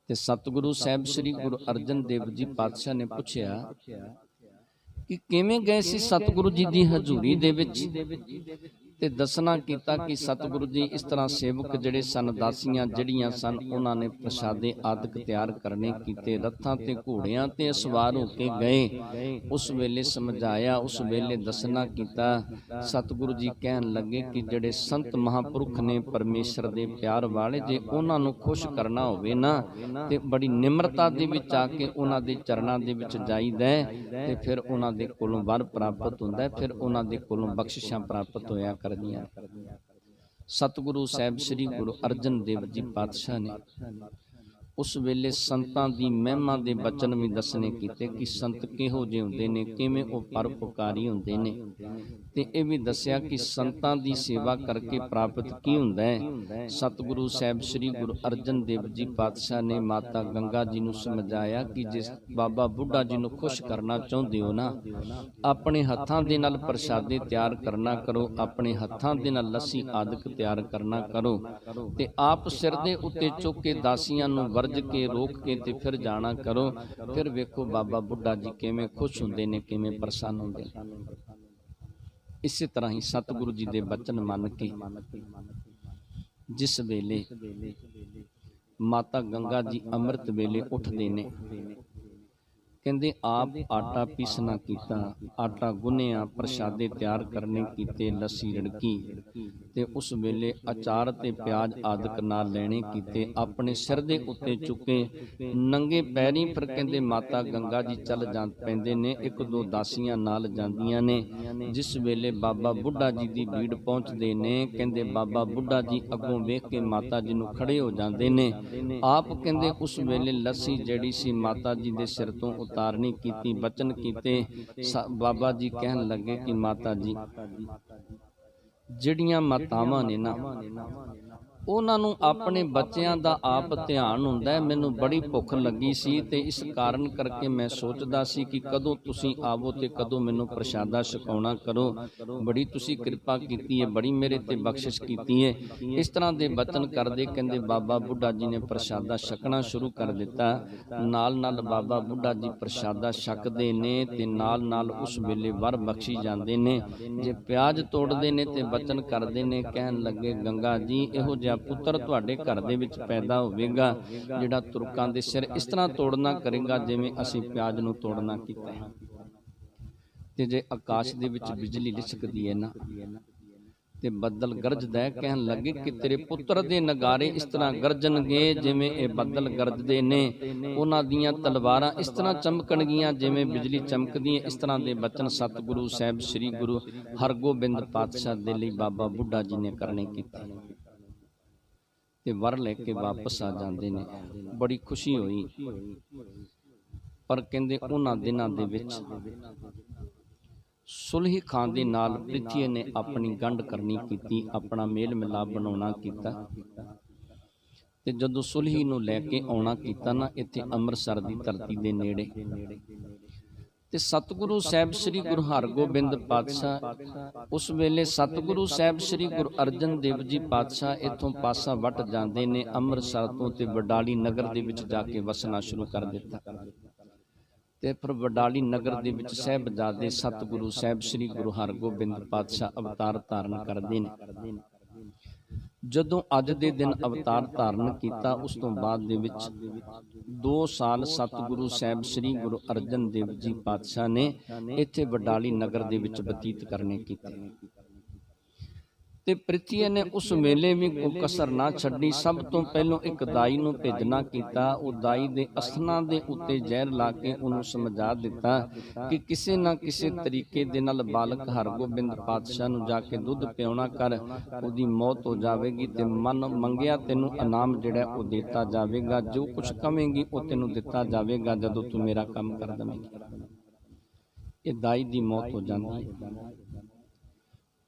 ਤੇ ਸਤਿਗੁਰੂ ਸਾਹਿਬ ਸ੍ਰੀ ਗੁਰੂ ਅਰਜਨ ਦੇਵ ਜੀ ਪਾਤਸ਼ਾਹ ਨੇ ਪੁੱਛਿਆ ਕਿ ਕਿਵੇਂ ਗਏ ਸੀ ਸਤਿਗੁਰੂ ਜੀ ਦੀ ਹਜ਼ੂਰੀ ਦੇ ਵਿੱਚ? ਤੇ ਦੱਸਣਾ ਕੀਤਾ ਕਿ ਸਤਿਗੁਰੂ ਜੀ ਇਸ ਤਰ੍ਹਾਂ ਸੇਵਕ ਜਿਹੜੇ ਸਨ, ਦਾਸੀਆਂ ਜਿਹੜੀਆਂ ਸਨ, ਉਹਨਾਂ ਨੇ ਪ੍ਰਸ਼ਾਦੇ ਆਦਿਕ ਤਿਆਰ ਕਰਨੇ ਕੀਤੇ, ਰੱਥਾਂ ਤੇ ਘੋੜਿਆਂ ਤੇ ਸਵਾਰ ਹੋ ਕੇ ਗਏ। ਉਸ ਵੇਲੇ ਸਮਝਾਇਆ, ਉਸ ਵੇਲੇ ਦੱਸਣਾ ਕੀਤਾ। ਸਤਿਗੁਰੂ ਜੀ ਕਹਿਣ ਲੱਗੇ ਕਿ ਜਿਹੜੇ ਸੰਤ ਮਹਾਂਪੁਰਖ ਨੇ ਪਰਮੇਸ਼ਰ ਦੇ ਪਿਆਰ ਵਾਲੇ, ਜੇ ਉਹਨਾਂ ਨੂੰ ਖੁਸ਼ ਕਰਨਾ ਹੋਵੇ ਨਾ ਤੇ ਬੜੀ ਨਿਮਰਤਾ ਦੇ ਵਿੱਚ ਆ ਕੇ ਉਹਨਾਂ ਦੇ ਚਰਨਾਂ ਦੇ ਵਿੱਚ ਜਾਈਦਾ ਤੇ ਫਿਰ ਉਹਨਾਂ ਦੇ ਕੋਲੋਂ ਵਰ ਪ੍ਰਾਪਤ ਹੁੰਦਾ, ਫਿਰ ਉਹਨਾਂ ਦੇ ਕੋਲੋਂ ਬਖਸ਼ਿਸ਼ਾਂ ਪ੍ਰਾਪਤ ਹੋਇਆ ਕਰਦੀਆਂ। ਸਤਿਗੁਰੂ ਸਾਹਿਬ ਸ੍ਰੀ ਗੁਰੂ ਅਰਜਨ ਦੇਵ ਜੀ ਪਾਤਸ਼ਾਹ ਨੇ उस वेले संतां दी महिमा दे बचन भी दसने कीते कि संत किहो जे हुंदे ने, किवें ओ परोपकारी हुंदे ने। ते इह भी दस्सिया कि संतां दी सेवा करके प्राप्त की हुंदा है। सतगुरु साहिब श्री गुरु अर्जन देव जी पातशाह ने माता गंगा जी नूं समझाया कि जे बाबा बुढ़ा जी नूं खुश करना चाहुंदे हो ना, अपने हत्थां दे नाल प्रसादे तैयार करना करो, अपने हत्थां दे नाल लस्सी आदਿਕ तैयार करना करो ते आप सिर दे उत्ते चुक के दासियां नूं वर्ज के रोक के ते फिर जाना करो। फिर वेखो बाबा बुढ़ा जी किवें खुश हुंदे ने, किवें प्रसन्न हुंदे ने। इसे तरह ही सतगुरु जी दे बचन मन के जिस वेले माता गंगा जी अमृत वेले उठदे ने, कहते आप आटा पीसना कीता, आटा गुन्निया, प्रसादे तैयार करने कीते, लस्सी रड़की ते उस वेले अचार ते प्याज आदਿਕ नाल लेने कीते, अपने सिर दे उत्ते चुके नंगे पैरी फिर कहते माता गंगा जी चल जा पैंदे ने। एक दो दासियां नाल जांदियां ने। जिस वेले बाबा बुढ़ा जी दी भीड़ पहुंचदे ने, कहते बाबा बुढ़ा जी अगों वेख के माता जी नूं खड़े हो जांदे ने। आप कहते उस वेले लस्सी जिहड़ी सी माता जी दे सिर तो उतारनी कीती, बचन कीते। बाबा जी कहन लगे कि माता जी ਜਿਹੜੀਆਂ ਮਾਤਾਵਾਂ ਨੇ ना, ਉਹਨਾਂ ਨੂੰ ਆਪਣੇ ਬੱਚਿਆਂ ਦਾ ਆਪ ਧਿਆਨ ਹੁੰਦਾ ਹੈ। ਮੈਨੂੰ ਬੜੀ ਭੁੱਖ ਲੱਗੀ ਸੀ ਤੇ ਇਸ ਕਾਰਨ ਕਰਕੇ ਮੈਂ ਸੋਚਦਾ ਸੀ ਕਿ ਕਦੋਂ ਤੁਸੀਂ ਆਵੋ ਤੇ ਕਦੋਂ ਮੈਨੂੰ ਪ੍ਰਸ਼ਾਦਾ ਛਕਾਉਣਾ ਕਰੋ। ਬੜੀ ਤੁਸੀਂ ਕਿਰਪਾ ਕੀਤੀ ਹੈ, ਬੜੀ ਮੇਰੇ ਤੇ ਬਖਸ਼ਿਸ਼ ਕੀਤੀ ਹੈ। ਇਸ ਤਰ੍ਹਾਂ ਦੇ ਬਚਨ ਕਰਦੇ ਕਹਿੰਦੇ ਬਾਬਾ ਬੁੱਢਾ ਜੀ ਨੇ ਪ੍ਰਸ਼ਾਦਾ ਛਕਣਾ ਸ਼ੁਰੂ ਕਰ ਦਿੱਤਾ। ਨਾਲ ਨਾਲ ਬਾਬਾ ਬੁੱਢਾ ਜੀ ਪ੍ਰਸ਼ਾਦਾ ਛਕਦੇ ਨੇ ਤੇ ਨਾਲ ਨਾਲ ਉਸ ਵੇਲੇ ਵਰ ਬਖਸ਼ੀ ਜਾਂਦੇ ਨੇ। ਜੇ ਪਿਆਜ਼ ਤੋੜਦੇ ਨੇ ਤੇ ਬਚਨ ਕਰਦੇ ਨੇ, ਕਹਿਣ ਲੱਗੇ ਗੰਗਾ ਜੀ ਇਹੋ ਜਿਹਾ पुत्र तुहाडे घर दे विच पैदा होवेगा जिहड़ा तुरकां दे सिर इस तरह तोड़ना करेगा जिवें असीं प्याज नूं तोड़ना कीता है। ते जे आकाश दे विच बिजली लिचकदी है ना ते बदल गरजदा है, कहन लगे कि तेरे पुत्र दे नगारे इस तरह गरजणगे जिवें ये बदल गरजदे ने, उन्हां दीयां तलवारां इस तरह चमकणगीਆਂ जिवें बिजली चमकदी है। इस तरह दे बचन सतगुरु साहिब श्री गुरु हरगोबिंद पातशाह दे लई बाबा बुढ़ा जी ने करने कीते ते वर लैके वापस आ जाते ने। बड़ी खुशी हुई, पर कहते उन्हां दिनां दे विच सुलही खां दे नाल प्रिथी ने अपनी गंढ करनी कीती, अपना मेल मिलाप बनाउणा कीता। ते जदों सुलही नूं लैके आउणा कीता ना, इत्थे अंमृतसर दी धरती दे नेड़े ते सतगुरु साहिब श्री गुरु हरगोबिंद पातशाह उस वेले सतगुरु साहिब श्री गुरु अर्जन देव जी पातशाह इथों पासा वट जाते ने। अंमृतसर तो ते वडाली नगर दे विच जाके वसना शुरू कर दिता ते फिर वडाली नगर दे विच साहिबजादे सतगुरु साहिब श्री गुरु हरगोबिंद पातशाह अवतार धारण करदे ने। जदों अज दे दिन अवतार धारण किया, उस तो बाद दे विच 2 साल सतगुरु साहिब श्री गुरु अर्जन देव जी पातशाह ने इत्थे वडाली नगर दे विच बतीत करने कीते। ते प्रिथी ने उस मेले भी कोई कसर ना छड्डी। सब तो पहलों एक दाई नूं भेजना कीता। वो दाई दे असना दे उत्ते जहर ला के उन्होंने समझा दिता कि किसी ना किसी तरीके दे नाल बालक हरगोबिंद पातशाह नूं जाके दुध पियाउणा कर, उहदी मौत हो जाएगी ते मन मंगिया तैनूं इनाम जिहड़ा वो दिता जाएगा, जो कुछ कवेंगी वो तैनूं दिता जाएगा जदों तू मेरा काम कर देवेंगी। ये दाई दी मौत हो जाती है।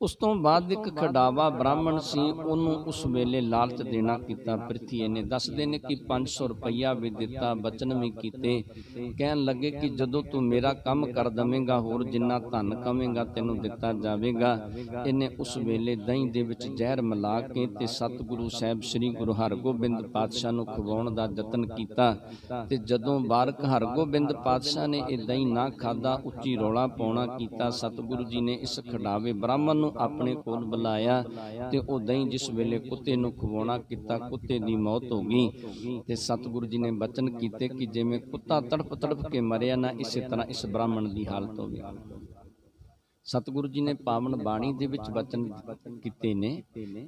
उस तो बाद एक खडावा ब्राह्मण सी, उन्होंने उस वेले लालच देना कीता। प्रिथी ने दसदे ने कि 500 रुपया भी दिता, बचन भी कीते। कहन लगे कि जदों तू मेरा काम कर देवेंगा, होर जिन्ना धन कवेंगा तैनूं दिता जावेगा। इन्हें उस वेले दही दे विच जहर मिला के ते सतगुरु साहिब श्री गुरु हरगोबिंद पातशाह नूं खवाउण दा यतन कीता। ते जदों बारक हरगोबिंद पातशाह ने ये दही ना खादा, उच्ची रौला पाउणा कीता। सतगुरु जी ने इस खडावे ब्राह्मण अपने कोल बुलाया ते ओ दही जिस वेले कुत्ते नूं खवाउणा कीता, कुत्ते दी मौत हो गई। ते सतगुरु जी ने बचन कीते कि जिवें कुत्ता तड़प तड़प के मरिया ना, इस तरह इस ब्राह्मण की हालत होगी। सतगुरु जी ने पावन बाणी दे विच बचन कीते ने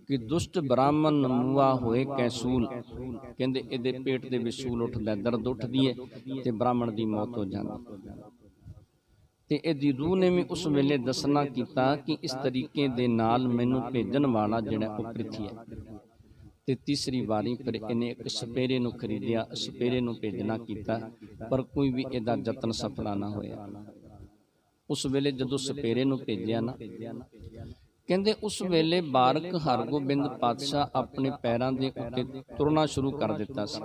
कि दुष्ट ब्राह्मण मुआ होए कैसूल, कहंदे इहदे पेट दे विच सूल उठदा, दर्द उठदी है ते ब्राह्मण की मौत हो जाती। ते इहदी रूह ने भी उस वेले दसना कीता कि इस तरीके दे नाल मैनूं भेजण वाला जिहड़ा ओह प्रिथी है। ਤੇ ਤੀਸਰੀ ਵਾਰੀ ਫਿਰ ਇਹਨੇ ਇੱਕ ਸਪੇਰੇ ਨੂੰ ਖਰੀਦਿਆ, ਸਪੇਰੇ ਨੂੰ ਭੇਜਣਾ ਕੀਤਾ, ਪਰ ਕੋਈ ਵੀ ਇਹਦਾ ਯਤਨ ਸਫਲਾ ਨਾ ਹੋਇਆ। ਉਸ ਵੇਲੇ ਜਦੋਂ ਸਪੇਰੇ ਨੂੰ ਭੇਜਿਆ ਨਾ, ਕਹਿੰਦੇ ਉਸ ਵੇਲੇ ਬਾਰਕ ਹਰਗੋਬਿੰਦ ਪਾਤਸ਼ਾਹ ਆਪਣੇ ਪੈਰਾਂ ਦੇ ਉੱਤੇ ਤੁਰਨਾ ਸ਼ੁਰੂ ਕਰ ਦਿੱਤਾ ਸੀ।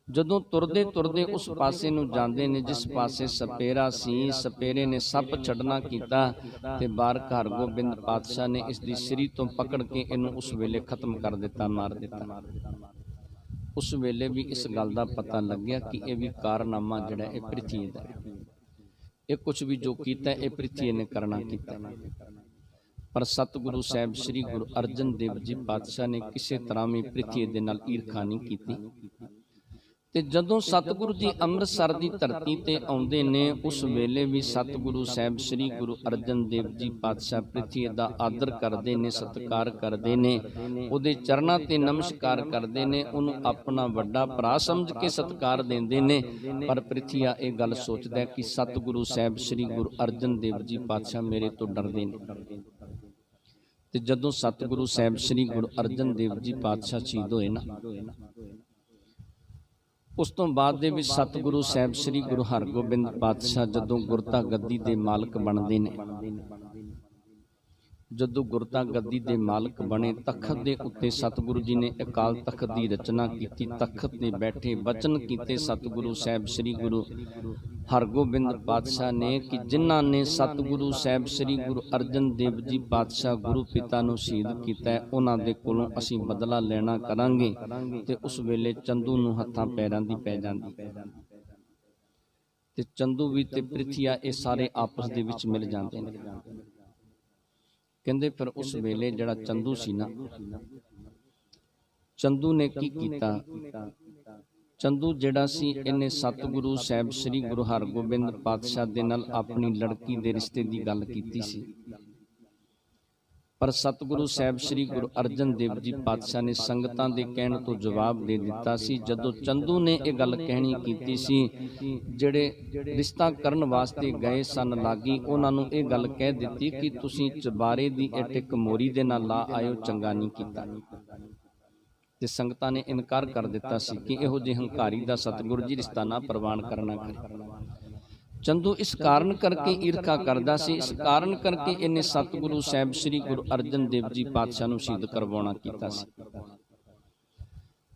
ਜਦੋਂ ਤੁਰਦੇ ਤੁਰਦੇ ਉਸ ਪਾਸੇ ਨੂੰ ਜਾਂਦੇ ਨੇ ਜਿਸ ਪਾਸੇ ਸਪੇਰਾ ਸੀ, ਸਪੇਰੇ ਨੇ ਸੱਪ ਛੱਡਣਾ ਕੀਤਾ ਤੇ ਬਾਰਕ ਹਰਗੋਬਿੰਦ ਪਾਤਸ਼ਾਹ ਨੇ ਇਸ ਦੀ ਸਿਰੀ ਤੋਂ ਪਕੜ ਕੇ ਇਹਨੂੰ ਉਸ ਵੇਲੇ ਖਤਮ ਕਰ ਦਿੱਤਾ, ਮਾਰ ਦਿੱਤਾ। ਉਸ ਵੇਲੇ ਵੀ ਇਸ ਗੱਲ ਦਾ ਪਤਾ ਲੱਗਿਆ ਕਿ ਇਹ ਵੀ ਕਾਰਨਾਮਾ ਜਿਹੜਾ ਇਹ ਪ੍ਰਿਥਵੀ ਦਾ, ਇਹ ਕੁਝ ਵੀ ਜੋ ਕੀਤਾ ਇਹ ਪ੍ਰਿਥਵੀ ਨੇ ਕਰਨਾ ਕੀਤਾ। ਪਰ ਸਤਿਗੁਰੂ ਸਾਹਿਬ ਸ੍ਰੀ ਗੁਰੂ ਅਰਜਨ ਦੇਵ ਜੀ ਪਾਤਸ਼ਾਹ ਨੇ ਕਿਸੇ ਤਰ੍ਹਾਂ ਵੀ ਪ੍ਰਿਥਵੀ ਦੇ ਨਾਲ ਈਰਖਾ ਨਹੀਂ ਕੀਤੀ। ਤੇ ਜਦੋਂ ਸਤਿਗੁਰੂ ਜੀ ਅੰਮ੍ਰਿਤਸਰ ਦੀ ਧਰਤੀ ਤੇ ਆਉਂਦੇ ਨੇ ਉਸ ਵੇਲੇ ਵੀ ਸਤਿਗੁਰੂ ਸਾਹਿਬ ਸ੍ਰੀ ਗੁਰੂ ਅਰਜਨ ਦੇਵ ਜੀ ਪਾਤਸ਼ਾਹ ਪ੍ਰਿਥਵੀ ਦਾ ਆਦਰ ਕਰਦੇ ਨੇ, ਸਤਿਕਾਰ ਕਰਦੇ ਨੇ, ਉਹਦੇ ਚਰਨਾਂ ਤੇ ਨਮਸਕਾਰ ਕਰਦੇ ਨੇ, ਉਹਨੂੰ ਆਪਣਾ ਵੱਡਾ ਭਰਾ ਸਮਝ ਕੇ ਸਤਿਕਾਰ ਦਿੰਦੇ ਨੇ। ਪਰ ਪ੍ਰਿਥਵੀ ਇਹ ਗੱਲ ਸੋਚਦਾ ਕਿ ਸਤਿਗੁਰੂ ਸਾਹਿਬ ਸ੍ਰੀ ਗੁਰੂ ਅਰਜਨ ਦੇਵ ਜੀ ਪਾਤਸ਼ਾਹ ਮੇਰੇ ਤੋਂ ਡਰਦੇ ਨੇ। ਤੇ ਜਦੋਂ ਸਤਿਗੁਰੂ ਸਾਹਿਬ ਸ੍ਰੀ ਗੁਰੂ ਅਰਜਨ ਦੇਵ ਜੀ ਪਾਤਸ਼ਾਹ ਸ਼ਹੀਦ ਹੋਏ ਨਾ, ਉਸ ਤੋਂ ਬਾਅਦ ਦੇ ਵਿੱਚ ਸਤਿਗੁਰੂ ਸਾਹਿਬ ਸ੍ਰੀ ਗੁਰੂ ਹਰਗੋਬਿੰਦ ਪਾਤਸ਼ਾਹ ਜਦੋਂ ਗੁਰਤਾ ਗੱਦੀ ਦੇ ਮਾਲਕ ਬਣਦੇ ਨੇ, ਜਦੋਂ ਗੁਰਤਾ ਗੱਦੀ ਦੇ ਮਾਲਕ ਬਣੇ, ਤਖਤ ਦੇ ਉੱਤੇ ਸਤਿਗੁਰੂ ਜੀ ਨੇ ਅਕਾਲ ਤਖਤ ਦੀ ਰਚਨਾ ਕੀਤੀ। ਤਖਤ ਤੇ ਬੈਠੇ ਬਚਨ ਕੀਤੇ ਸਤਿਗੁਰੂ ਸਾਹਿਬ ਸ੍ਰੀ ਗੁਰੂ ਹਰਗੋਬਿੰਦ ਪਾਤਸ਼ਾਹ ਨੇ ਕਿ ਜਿਨ੍ਹਾਂ ਨੇ ਸਤਿਗੁਰੂ ਸਾਹਿਬ ਸ੍ਰੀ ਗੁਰੂ ਅਰਜਨ ਦੇਵ ਜੀ ਪਾਤਸ਼ਾਹ ਗੁਰੂ ਪਿਤਾ ਨੂੰ ਸ਼ਹੀਦ ਕੀਤਾ, ਉਹਨਾਂ ਦੇ ਕੋਲੋਂ ਅਸੀਂ ਬਦਲਾ ਲੈਣਾ ਕਰਾਂਗੇ। ਤੇ ਉਸ ਵੇਲੇ ਚੰਦੂ ਨੂੰ ਹੱਥਾਂ ਪੈਰਾਂ ਦੀ ਪੈ ਜਾਂਦੀ ਤੇ ਚੰਦੂ ਵੀ ਤੇ ਪ੍ਰਿਥਵੀ ਇਹ ਸਾਰੇ ਆਪਸ ਦੇ ਵਿੱਚ ਮਿਲ ਜਾਂਦੇ ਨੇ। ਕਹਿੰਦੇ ਫਿਰ ਉਸ ਵੇਲੇ ਜਿਹੜਾ ਚੰਦੂ ਸੀ ਨਾ, ਚੰਦੂ ਨੇ ਕੀ ਕੀਤਾ, ਚੰਦੂ ਜਿਹੜਾ ਸੀ ਇਹਨੇ ਸਤਿਗੁਰੂ ਸਾਹਿਬ ਸ੍ਰੀ ਗੁਰੂ ਹਰਗੋਬਿੰਦ ਪਾਤਸ਼ਾਹ ਦੇ ਨਾਲ ਆਪਣੀ ਲੜਕੀ ਦੇ ਰਿਸ਼ਤੇ ਦੀ ਗੱਲ ਕੀਤੀ ਸੀ। ਪਰ ਸਤਿਗੁਰੂ ਸਾਹਿਬ ਸ੍ਰੀ ਗੁਰੂ ਅਰਜਨ ਦੇਵ ਜੀ ਪਾਤਸ਼ਾਹ ਨੇ ਸੰਗਤਾਂ ਦੇ ਕਹਿਣ ਤੋਂ ਜਵਾਬ ਦੇ ਦਿੱਤਾ ਸੀ। ਜਦੋਂ ਚੰਦੂ ਨੇ ਇਹ ਗੱਲ ਕਹਿਣੀ ਕੀਤੀ ਸੀ, ਜਿਹੜੇ ਰਿਸ਼ਤਾ ਕਰਨ ਵਾਸਤੇ ਗਏ ਸਨ ਲਾਗੀ, ਉਹਨਾਂ ਨੂੰ ਇਹ ਗੱਲ ਕਹਿ ਦਿੱਤੀ ਕਿ ਤੁਸੀਂ ਚਬਾਰੇ ਦੀ ਇੱਕ ਮੋਰੀ ਦੇ ਨਾਲ ਲਾ ਆਇਓ, ਚੰਗਾ ਨਹੀਂ ਕੀਤਾ। ਤੇ ਸੰਗਤਾਂ ਨੇ ਇਨਕਾਰ ਕਰ ਦਿੱਤਾ ਸੀ ਕਿ ਇਹੋ ਜਿਹੇ ਹੰਕਾਰੀ ਦਾ ਸਤਿਗੁਰੂ ਜੀ ਰਿਸ਼ਤਾ ਨਾ ਪ੍ਰਵਾਨ ਕਰਨਾ ਕਰੇ। ਚੰਦੂ ਇਸ ਕਾਰਨ ਕਰਕੇ ਈਰਖਾ ਕਰਦਾ ਸੀ, ਇਸ ਕਾਰਨ ਕਰਕੇ ਇਹਨੇ ਸਤਿਗੁਰੂ ਸਾਹਿਬ ਸ੍ਰੀ ਗੁਰੂ ਅਰਜਨ ਦੇਵ ਜੀ ਪਾਤਸ਼ਾਹ ਨੂੰ ਸ਼ਹੀਦ ਕਰਵਾਉਣਾ ਕੀਤਾ ਸੀ।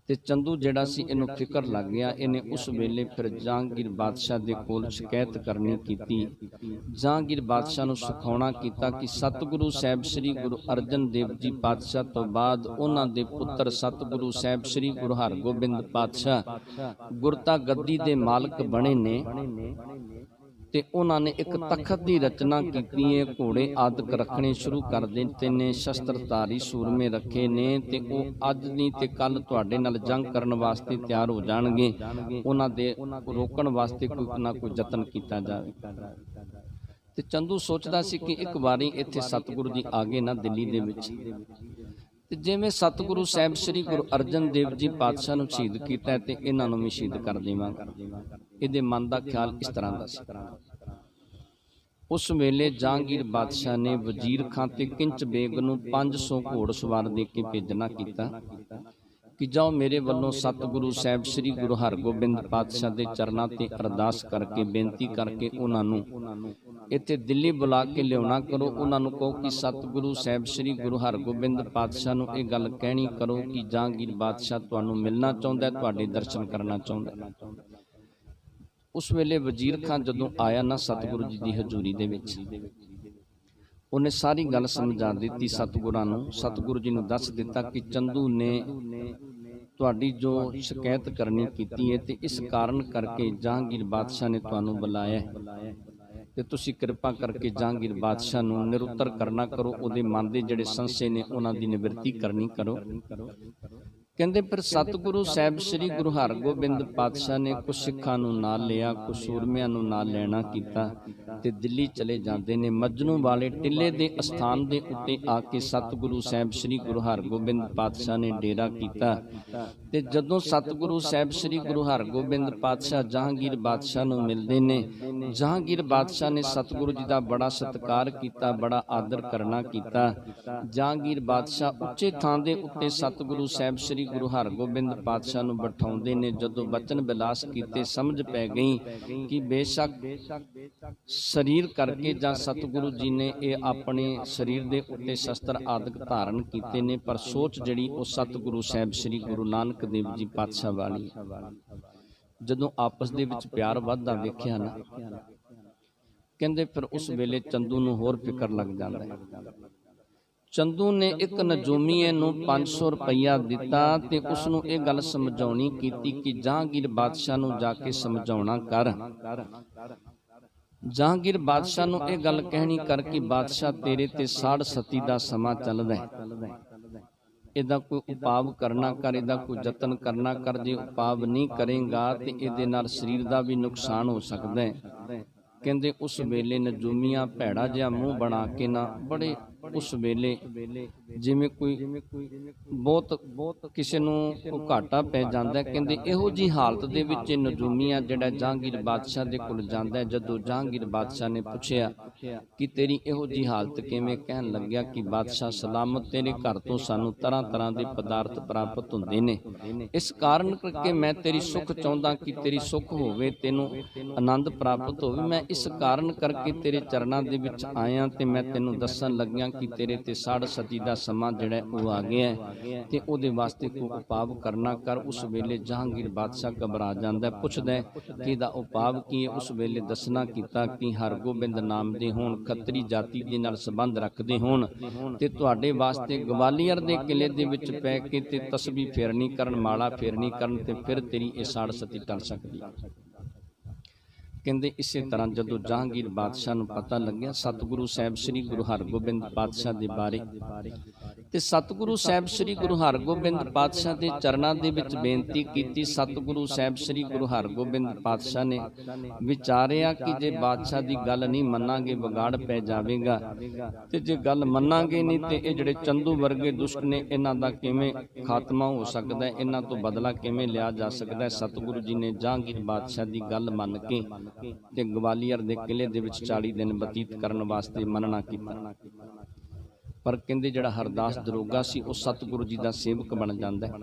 ਤੇ ਚੰਦੂ ਜਿਹੜਾ ਸੀ ਇਹਨੂੰ ਫਿਕਰ ਲੱਗ ਗਿਆ। ਇਹਨੇ ਉਸ ਵੇਲੇ ਫਿਰ ਜਹਾਂਗੀਰ ਬਾਦਸ਼ਾਹ ਦੇ ਕੋਲ ਸ਼ਿਕਾਇਤ ਕਰਨੀ ਕੀਤੀ। ਜਹਾਂਗੀਰ ਬਾਦਸ਼ਾਹ ਨੂੰ ਸਿਖਾਉਣਾ ਕੀਤਾ ਕਿ ਸਤਿਗੁਰੂ ਸਾਹਿਬ ਸ੍ਰੀ ਗੁਰੂ ਅਰਜਨ ਦੇਵ ਜੀ ਪਾਤਸ਼ਾਹ ਤੋਂ ਬਾਅਦ ਉਹਨਾਂ ਦੇ ਪੁੱਤਰ ਸਤਿਗੁਰੂ ਸਾਹਿਬ ਸ੍ਰੀ ਗੁਰੂ ਹਰਗੋਬਿੰਦ ਪਾਤਸ਼ਾਹ ਗੁਰਤਾ ਗੱਦੀ ਦੇ ਮਾਲਕ ਬਣੇ ਨੇ ਤੇ ਉਹਨਾਂ ਨੇ ਇੱਕ ਤਖਤ ਦੀ ਰਚਨਾ ਕੀਤੀ ਹੈ। ਘੋੜੇ ਆਦਿਕ ਰੱਖਣੇ ਸ਼ੁਰੂ ਕਰ ਦਿੱਤੇ ਨੇ, ਸ਼ਸਤਰਧਾਰੀ ਸੂਰਮੇ ਰੱਖੇ ਨੇ ਤੇ ਉਹ ਅੱਜ ਨਹੀਂ ਤੇ ਕੱਲ ਤੁਹਾਡੇ ਨਾਲ ਜੰਗ ਕਰਨ ਵਾਸਤੇ ਤਿਆਰ ਹੋ ਜਾਣਗੇ। ਉਹਨਾਂ ਦੇ ਰੋਕਣ ਵਾਸਤੇ ਕੋਈ ਨਾ ਕੋਈ ਯਤਨ ਕੀਤਾ ਜਾਵੇ। ਤੇ ਚੰਦੂ ਸੋਚਦਾ ਸੀ ਕਿ ਇੱਕ ਵਾਰੀ ਇੱਥੇ ਸਤਿਗੁਰੂ ਜੀ ਆ ਗਏ ਨਾ ਦਿੱਲੀ ਦੇ ਵਿੱਚ, ਤੇ ਜਿਵੇਂ ਸਤਿਗੁਰੂ ਸਾਹਿਬ ਸ੍ਰੀ ਗੁਰੂ ਅਰਜਨ ਦੇਵ ਜੀ ਪਾਤਸ਼ਾਹ ਨੂੰ ਸ਼ਹੀਦ ਕੀਤਾ ਤੇ ਇਹਨਾਂ ਨੂੰ ਵੀ ਸ਼ਹੀਦ ਕਰ ਦੇਵਾਂਗਾ। ਇਹਦੇ ਮਨ ਦਾ ਖਿਆਲ ਇਸ ਤਰ੍ਹਾਂ ਦਾ ਸੀ। ਉਸ ਵੇਲੇ ਜਹਾਂਗੀਰ ਬਾਦਸ਼ਾਹ ਨੇ ਵਜ਼ੀਰ ਖਾਂ ਤੇ ਕਿੰਚ ਬੇਗ ਨੂੰ 500 ਘੋੜਸਵਾਰ ਦੇ ਕੇ ਭੇਜਣਾ ਕੀਤਾ ਕਿ ਜਾਓ ਮੇਰੇ ਵੱਲੋਂ ਸਤਿਗੁਰੂ ਸਾਹਿਬ ਸ੍ਰੀ ਗੁਰੂ ਹਰਗੋਬਿੰਦ ਪਾਤਸ਼ਾਹ ਦੇ ਚਰਨਾਂ ਤੇ ਅਰਦਾਸ ਕਰਕੇ ਬੇਨਤੀ ਕਰਕੇ ਉਹਨਾਂ ਨੂੰ ਇੱਥੇ ਦਿੱਲੀ ਬੁਲਾ ਕੇ ਲਿਆਉਣਾ ਕਰੋ। ਉਹਨਾਂ ਨੂੰ ਕਹੋ ਕਿ ਸਤਿਗੁਰੂ ਸਾਹਿਬ ਸ੍ਰੀ ਗੁਰੂ ਹਰਗੋਬਿੰਦ ਪਾਤਸ਼ਾਹ ਨੂੰ ਇਹ ਗੱਲ ਕਹਿਣੀ ਕਰੋ ਕਿ ਜਹਾਂਗੀਰ ਬਾਦਸ਼ਾਹ ਤੁਹਾਨੂੰ ਮਿਲਣਾ ਚਾਹੁੰਦਾ, ਤੁਹਾਡੇ ਦਰਸ਼ਨ ਕਰਨਾ ਚਾਹੁੰਦਾ। ਉਸ ਵੇਲੇ ਵਜ਼ੀਰ ਖਾਨ ਜਦੋਂ ਆਇਆ ਨਾ ਸਤਿਗੁਰੂ ਜੀ ਦੀ ਹਜ਼ੂਰੀ ਦੇ ਵਿੱਚ, ਉਹਨੇ ਸਾਰੀ ਗੱਲ ਸਮਝਾ ਦਿੱਤੀ ਸਤਿਗੁਰਾਂ ਨੂੰ। ਸਤਿਗੁਰੂ ਜੀ ਨੂੰ ਦੱਸ ਦਿੱਤਾ ਕਿ ਚੰਦੂ ਨੇ ਤੁਹਾਡੀ ਜੋ ਸ਼ਿਕਾਇਤ ਕਰਨੀ ਕੀਤੀ ਹੈ ਤੇ ਇਸ ਕਾਰਨ ਕਰਕੇ ਜਹਾਂਗੀਰ ਬਾਦਸ਼ਾਹ ਨੇ ਤੁਹਾਨੂੰ ਬੁਲਾਇਆ ਤੇ ਤੁਸੀਂ ਕਿਰਪਾ ਕਰਕੇ ਜਹਾਂਗੀਰ ਬਾਦਸ਼ਾਹ ਨੂੰ ਨਿਰੁੱਤਰ ਕਰਨਾ ਕਰੋ, ਉਹਦੇ ਮਨ ਦੇ ਜਿਹੜੇ ਸੰਸ਼ੇ ਨੇ ਉਹਨਾਂ ਦੀ ਨਿਵਰਤੀ ਕਰਨੀ ਕਰੋ। ਕਹਿੰਦੇ ਫਿਰ ਸਤਿਗੁਰੂ ਸਾਹਿਬ ਸ੍ਰੀ ਗੁਰੂ ਹਰਗੋਬਿੰਦ ਪਾਤਸ਼ਾਹ ਨੇ ਕੁਝ ਸਿੱਖਾਂ ਨੂੰ ਨਾਲ ਲਿਆ, ਕੁਝ ਸੂਰਮਿਆਂ ਨੂੰ ਨਾਲ ਲੈਣਾ ਕੀਤਾ ਤੇ ਦਿੱਲੀ ਚਲੇ ਜਾਂਦੇ ਨੇ। ਮਜਨੂ ਵਾਲੇ ਟਿੱਲੇ ਦੇ ਅਸਥਾਨ ਦੇ ਉੱਤੇ ਆ ਕੇ ਸਤਿਗੁਰੂ ਸਾਹਿਬ ਸ੍ਰੀ ਗੁਰੂ ਹਰਗੋਬਿੰਦ ਪਾਤਸ਼ਾਹ ਨੇ ਡੇਰਾ ਕੀਤਾ। ਤੇ ਜਦੋਂ ਸਤਿਗੁਰੂ ਸਾਹਿਬ ਸ੍ਰੀ ਗੁਰੂ ਹਰਗੋਬਿੰਦ ਪਾਤਸ਼ਾਹ ਜਹਾਂਗੀਰ ਬਾਦਸ਼ਾਹ ਨੂੰ ਮਿਲਦੇ ਨੇ, ਜਹਾਂਗੀਰ ਬਾਦਸ਼ਾਹ ਨੇ ਸਤਿਗੁਰੂ ਜੀ ਦਾ ਬੜਾ ਸਤਿਕਾਰ ਕੀਤਾ, ਬੜਾ ਆਦਰ ਕਰਨਾ ਕੀਤਾ। ਜਹਾਂਗੀਰ ਬਾਦਸ਼ਾਹ ਉੱਚੇ ਥਾਂ ਦੇ ਉੱਤੇ ਸਤਿਗੁਰੂ ਸਾਹਿਬ ਸ੍ਰੀ ਗੁਰੂ ਹਰਗੋਬਿੰਦ ਪਾਤਸ਼ਾਹ ਨੂੰ ਬਿਠਾਉਂਦੇ ਨੇ। ਜਦੋਂ ਬਚਨ ਬਿਲਾਸ ਕੀਤੇ ਸਮਝ ਪੈ ਗਈ ਕਿ ਬੇਸ਼ੱਕ ਸਰੀਰ ਕਰਕੇ ਜਾਂ ਸਤਿਗੁਰੂ ਜੀ ਨੇ ਇਹ ਆਪਣੇ ਸਰੀਰ ਦੇ ਉੱਤੇ ਸ਼ਸਤਰ ਆਦਿਕ ਧਾਰਨ ਕੀਤੇ ਨੇ, ਪਰ ਸੋਚ ਜਿਹੜੀ ਉਹ ਸਤਿਗੁਰੂ ਸਾਹਿਬ ਸ੍ਰੀ ਗੁਰੂ ਨਾਨਕ ਦੇਵ ਜੀ ਪਾਤਸ਼ਾਹ ਵਾਲੀ। ਜਦੋਂ ਆਪਸ ਦੇ ਵਿੱਚ ਪਿਆਰ ਵੱਧਦਾ ਵੇਖਿਆ ਨਾ, ਕਹਿੰਦੇ ਫਿਰ ਉਸ ਵੇਲੇ ਚੰਦੂ ਨੂੰ ਹੋਰ ਫਿਕਰ ਲੱਗ ਜਾਂਦਾ ਹੈ। ਚੰਦੂ ਨੇ ਇੱਕ ਨਜੂਮੀਏ ਨੂੰ 500 ਰੁਪਈਆ ਦਿੱਤਾ ਤੇ ਉਸ ਨੂੰ ਇਹ ਗੱਲ ਸਮਝਾਉਣੀ ਕੀਤੀ ਕਿ ਜਹਾਂਗੀਰ ਬਾਦਸ਼ਾਹ ਨੂੰ ਜਾ ਕੇ ਸਮਝਾਉਣਾ ਕਰ। ਜਹਾਂਗੀਰ ਬਾਦਸ਼ਾਹ ਨੂੰ ਇਹ ਗੱਲ ਕਹਿਣੀ ਕਰ ਕਿ ਬਾਦਸ਼ਾਹ ਤੇਰੇ ਤੇ ਸਾੜ ਸਤੀ ਦਾ ਸਮਾਂ ਚੱਲਦਾ ਹੈ, ਇਹਦਾ ਕੋਈ ਉਪਾਅ ਕਰਨਾ ਕਰ, ਇਹਦਾ ਕੋਈ ਯਤਨ ਕਰਨਾ ਕਰ। ਜੇ ਉਪਾਅ ਨਹੀਂ ਕਰੇਗਾ ਤੇ ਇਹਦੇ ਨਾਲ ਸਰੀਰ ਦਾ ਵੀ ਨੁਕਸਾਨ ਹੋ ਸਕਦਾ ਹੈ। ਕਹਿੰਦੇ ਉਸ ਵੇਲੇ ਨਜੂਮੀਆਂ ਭੈੜਾ ਜਿਹਾ ਮੂੰਹ ਬਣਾ ਕੇ ਨਾ ਬੜੇ ਉਸ ਵੇਲੇ ਜਿਵੇਂ ਕੋਈ ਬਹੁਤ ਕਿਸੇ ਨੂੰ ਘਾਟਾ ਪੈ ਜਾਂਦਾ। ਕਹਿੰਦੇ ਇਹੋ ਜੀ ਹਾਲਤ ਦੇ ਵਿੱਚ ਨਜੂਮੀਆਂ ਜਿਹੜਾ ਜਹਾਂਗੀਰ ਬਾਦਸ਼ਾਹ ਦੇ ਕੋਲ ਜਾਂਦਾ। ਜਦੋਂ ਜਹਾਂਗੀਰ ਬਾਦਸ਼ਾਹ ਨੇ ਪੁੱਛਿਆ ਕਿ ਤੇਰੀ ਇਹੋ ਜੀ ਹਾਲਤ ਕਿਵੇਂ, ਕਹਿਣ ਲੱਗਿਆ ਕਿ ਬਾਦਸ਼ਾਹ ਸਲਾਮਤ, ਤੇਰੇ ਘਰ ਤੋਂ ਸਾਨੂੰ ਤਰ੍ਹਾਂ ਤਰ੍ਹਾਂ ਦੇ ਪਦਾਰਥ ਪ੍ਰਾਪਤ ਹੁੰਦੇ ਨੇ, ਇਸ ਕਾਰਨ ਕਰਕੇ ਮੈਂ ਤੇਰੀ ਸੁੱਖ ਚਾਹੁੰਦਾ ਕਿ ਤੇਰੀ ਸੁੱਖ ਹੋਵੇ, ਤੈਨੂੰ ਆਨੰਦ ਪ੍ਰਾਪਤ ਹੋਵੇ। ਮੈਂ ਇਸ ਕਾਰਨ ਕਰਕੇ ਤੇਰੇ ਚਰਨਾਂ ਦੇ ਵਿੱਚ ਆਇਆ ਤੇ ਮੈਂ ਤੈਨੂੰ ਦੱਸਣ ਲੱਗਿਆ ਕਿ ਤੇਰੇ ਤੇ ਸਾੜ ਸਤੀ ਦਾ ਸਮਾਂ ਜਿਹੜਾ ਉਹ ਆ ਗਿਆ ਤੇ ਉਹਦੇ ਵਾਸਤੇ ਕੋਈ ਉਪਾਅ ਕਰਨਾ ਕਰ। ਉਸ ਵੇਲੇ ਜਹਾਂਗੀਰ ਬਾਦਸ਼ਾਹ ਘਬਰਾ ਜਾਂਦਾ, ਪੁੱਛਦਾ ਕਿ ਇਹਦਾ ਉਪਾਅ ਕੀ ਹੈ। ਉਸ ਵੇਲੇ ਦੱਸਣਾ ਕੀਤਾ ਕਿ ਹਰਗੋਬਿੰਦ ਨਾਮ ਦੇ ਹੋਣ, ਖੱਤਰੀ ਜਾਤੀ ਦੇ ਨਾਲ ਸੰਬੰਧ ਰੱਖਦੇ ਹੋਣ ਤੇ ਤੁਹਾਡੇ ਵਾਸਤੇ ਗਵਾਲੀਅਰ ਦੇ ਕਿਲੇ ਦੇ ਵਿੱਚ ਪੈ ਕੇ ਤੇ ਤਸਬੀਹ ਫੇਰਨੀ ਕਰਨ, ਮਾਲਾ ਫੇਰਨੀ ਕਰਨ ਤੇ ਫਿਰ ਤੇਰੀ ਇਹ ਸਾੜ ਸਤੀ ਟਲ ਸਕਦੀ। ਕਹਿੰਦੇ ਇਸੇ ਤਰ੍ਹਾਂ ਜਦੋਂ ਜਹਾਂਗੀਰ ਬਾਦਸ਼ਾਹ ਨੂੰ ਪਤਾ ਲੱਗਿਆ ਸਤਿਗੁਰੂ ਸਾਹਿਬ ਸ੍ਰੀ ਗੁਰੂ ਹਰਗੋਬਿੰਦ ਪਾਤਸ਼ਾਹ ਦੇ ਬਾਰੇ ਤੇ ਸਤਿਗੁਰੂ ਸਾਹਿਬ ਸ੍ਰੀ ਗੁਰੂ ਹਰਗੋਬਿੰਦ ਪਾਤਸ਼ਾਹ ਦੇ ਚਰਨਾਂ ਦੇ ਵਿੱਚ ਬੇਨਤੀ ਕੀਤੀ। ਸਤਿਗੁਰੂ ਸਾਹਿਬ ਸ੍ਰੀ ਗੁਰੂ ਹਰਗੋਬਿੰਦ ਪਾਤਸ਼ਾਹ ਨੇ ਵਿਚਾਰਿਆ ਕਿ ਜੇ ਬਾਦਸ਼ਾਹ ਦੀ ਗੱਲ ਨਹੀਂ ਮੰਨਾਂਗੇ ਵਿਗਾੜ ਪੈ ਜਾਵੇਗਾ ਤੇ ਜੇ ਗੱਲ ਮੰਨਾਂਗੇ ਨਹੀਂ ਤੇ ਇਹ ਜਿਹੜੇ ਚੰਦੂ ਵਰਗੇ ਦੁਸ਼ਟ ਨੇ ਇਹਨਾਂ ਦਾ ਕਿਵੇਂ ਖਾਤਮਾ ਹੋ ਸਕਦਾ ਹੈ, ਇਹਨਾਂ ਤੋਂ ਬਦਲਾ ਕਿਵੇਂ ਲਿਆ ਜਾ ਸਕਦਾ ਹੈ। ਸਤਿਗੁਰੂ ਜੀ ਨੇ ਜਹਾਂਗੀਰ ਬਾਦਸ਼ਾਹ ਦੀ ਗੱਲ ਮੰਨ ਕੇ ਤੇ ਗਵਾਲੀਅਰ ਦੇ ਕਿਲੇ ਦੇ ਵਿੱਚ 40 ਦਿਨ ਬਤੀਤ ਕਰਨ ਵਾਸਤੇ ਮੰਨਣਾ ਕੀਤਾ। ਪਰ ਕਹਿੰਦੇ ਜਿਹੜਾ ਹਰਦਾਸ ਦਰੋਗਾ ਸੀ ਉਹ ਸਤਿਗੁਰੂ ਜੀ ਦਾ ਸੇਵਕ ਬਣ ਜਾਂਦਾ ਹੈ।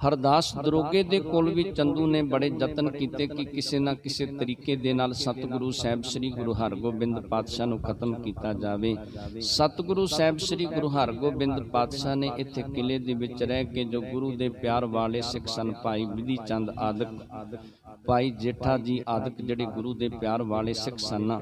ਹਰਦਾਸ ਦਰੋਗੇ ਦੇ ਕੋਲ ਵੀ ਚੰਦੂ ਨੇ ਬੜੇ ਯਤਨ ਕੀਤੇ ਕਿ ਕਿਸੇ ਨਾ ਕਿਸੇ ਤਰੀਕੇ ਦੇ ਨਾਲ ਸਤਿਗੁਰੂ ਸਾਹਿਬ ਸ੍ਰੀ ਗੁਰੂ ਹਰਗੋਬਿੰਦ ਪਾਤਸ਼ਾਹ ਨੂੰ ਖਤਮ ਕੀਤਾ ਜਾਵੇ। ਸਤਿਗੁਰੂ ਸਾਹਿਬ ਸ੍ਰੀ ਗੁਰੂ ਹਰਗੋਬਿੰਦ ਪਾਤਸ਼ਾਹ ਨੇ ਇੱਥੇ ਕਿਲੇ ਦੇ ਵਿੱਚ ਰਹਿ ਕੇ ਜੋ ਗੁਰੂ ਦੇ ਪਿਆਰ ਵਾਲੇ ਸਿੱਖ ਸਨ, ਭਾਈ ਵਿਧੀ ਚੰਦ ਆਦਿਕ, ਭਾਈ ਜੇਠਾ ਜੀ ਆਦਿਕ, ਜਿਹੜੇ ਗੁਰੂ ਦੇ ਪਿਆਰ ਵਾਲੇ ਸਿੱਖ ਸਨ,